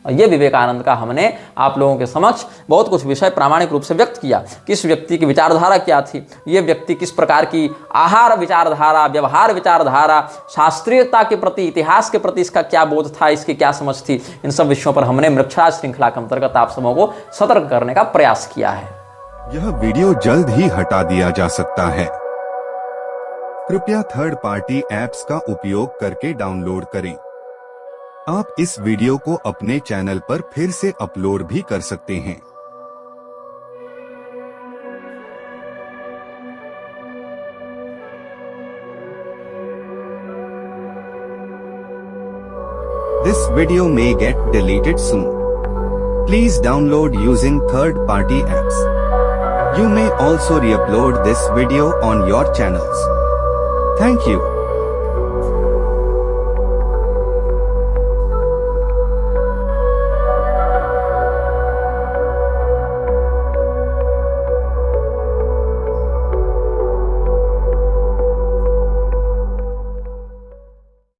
ये विवेकानंद का हमने आप लोगों के समक्ष बहुत कुछ विषय प्रामाणिक रूप से व्यक्त किया। किस व्यक्ति की विचारधारा क्या थी, ये व्यक्ति किस प्रकार की आहार विचारधारा, व्यवहार विचारधारा, शास्त्रीयता के प्रति, इतिहास के प्रति इसका क्या बोध था, इसकी क्या समझ थी, इन सब विषयों पर हमने मृक्षराज श्रृंखला के अंतर्गत आप सबों को सतर्क करने का प्रयास किया है। यह वीडियो जल्द ही हटा दिया जा सकता है, कृपया थर्ड पार्टी ऐप्स का उपयोग करके डाउनलोड करें। आप इस वीडियो को अपने चैनल पर फिर से अपलोड भी कर सकते हैं। This video may get deleted soon. Please download using third-party apps. You may also re-upload this video on your channels. Thank you.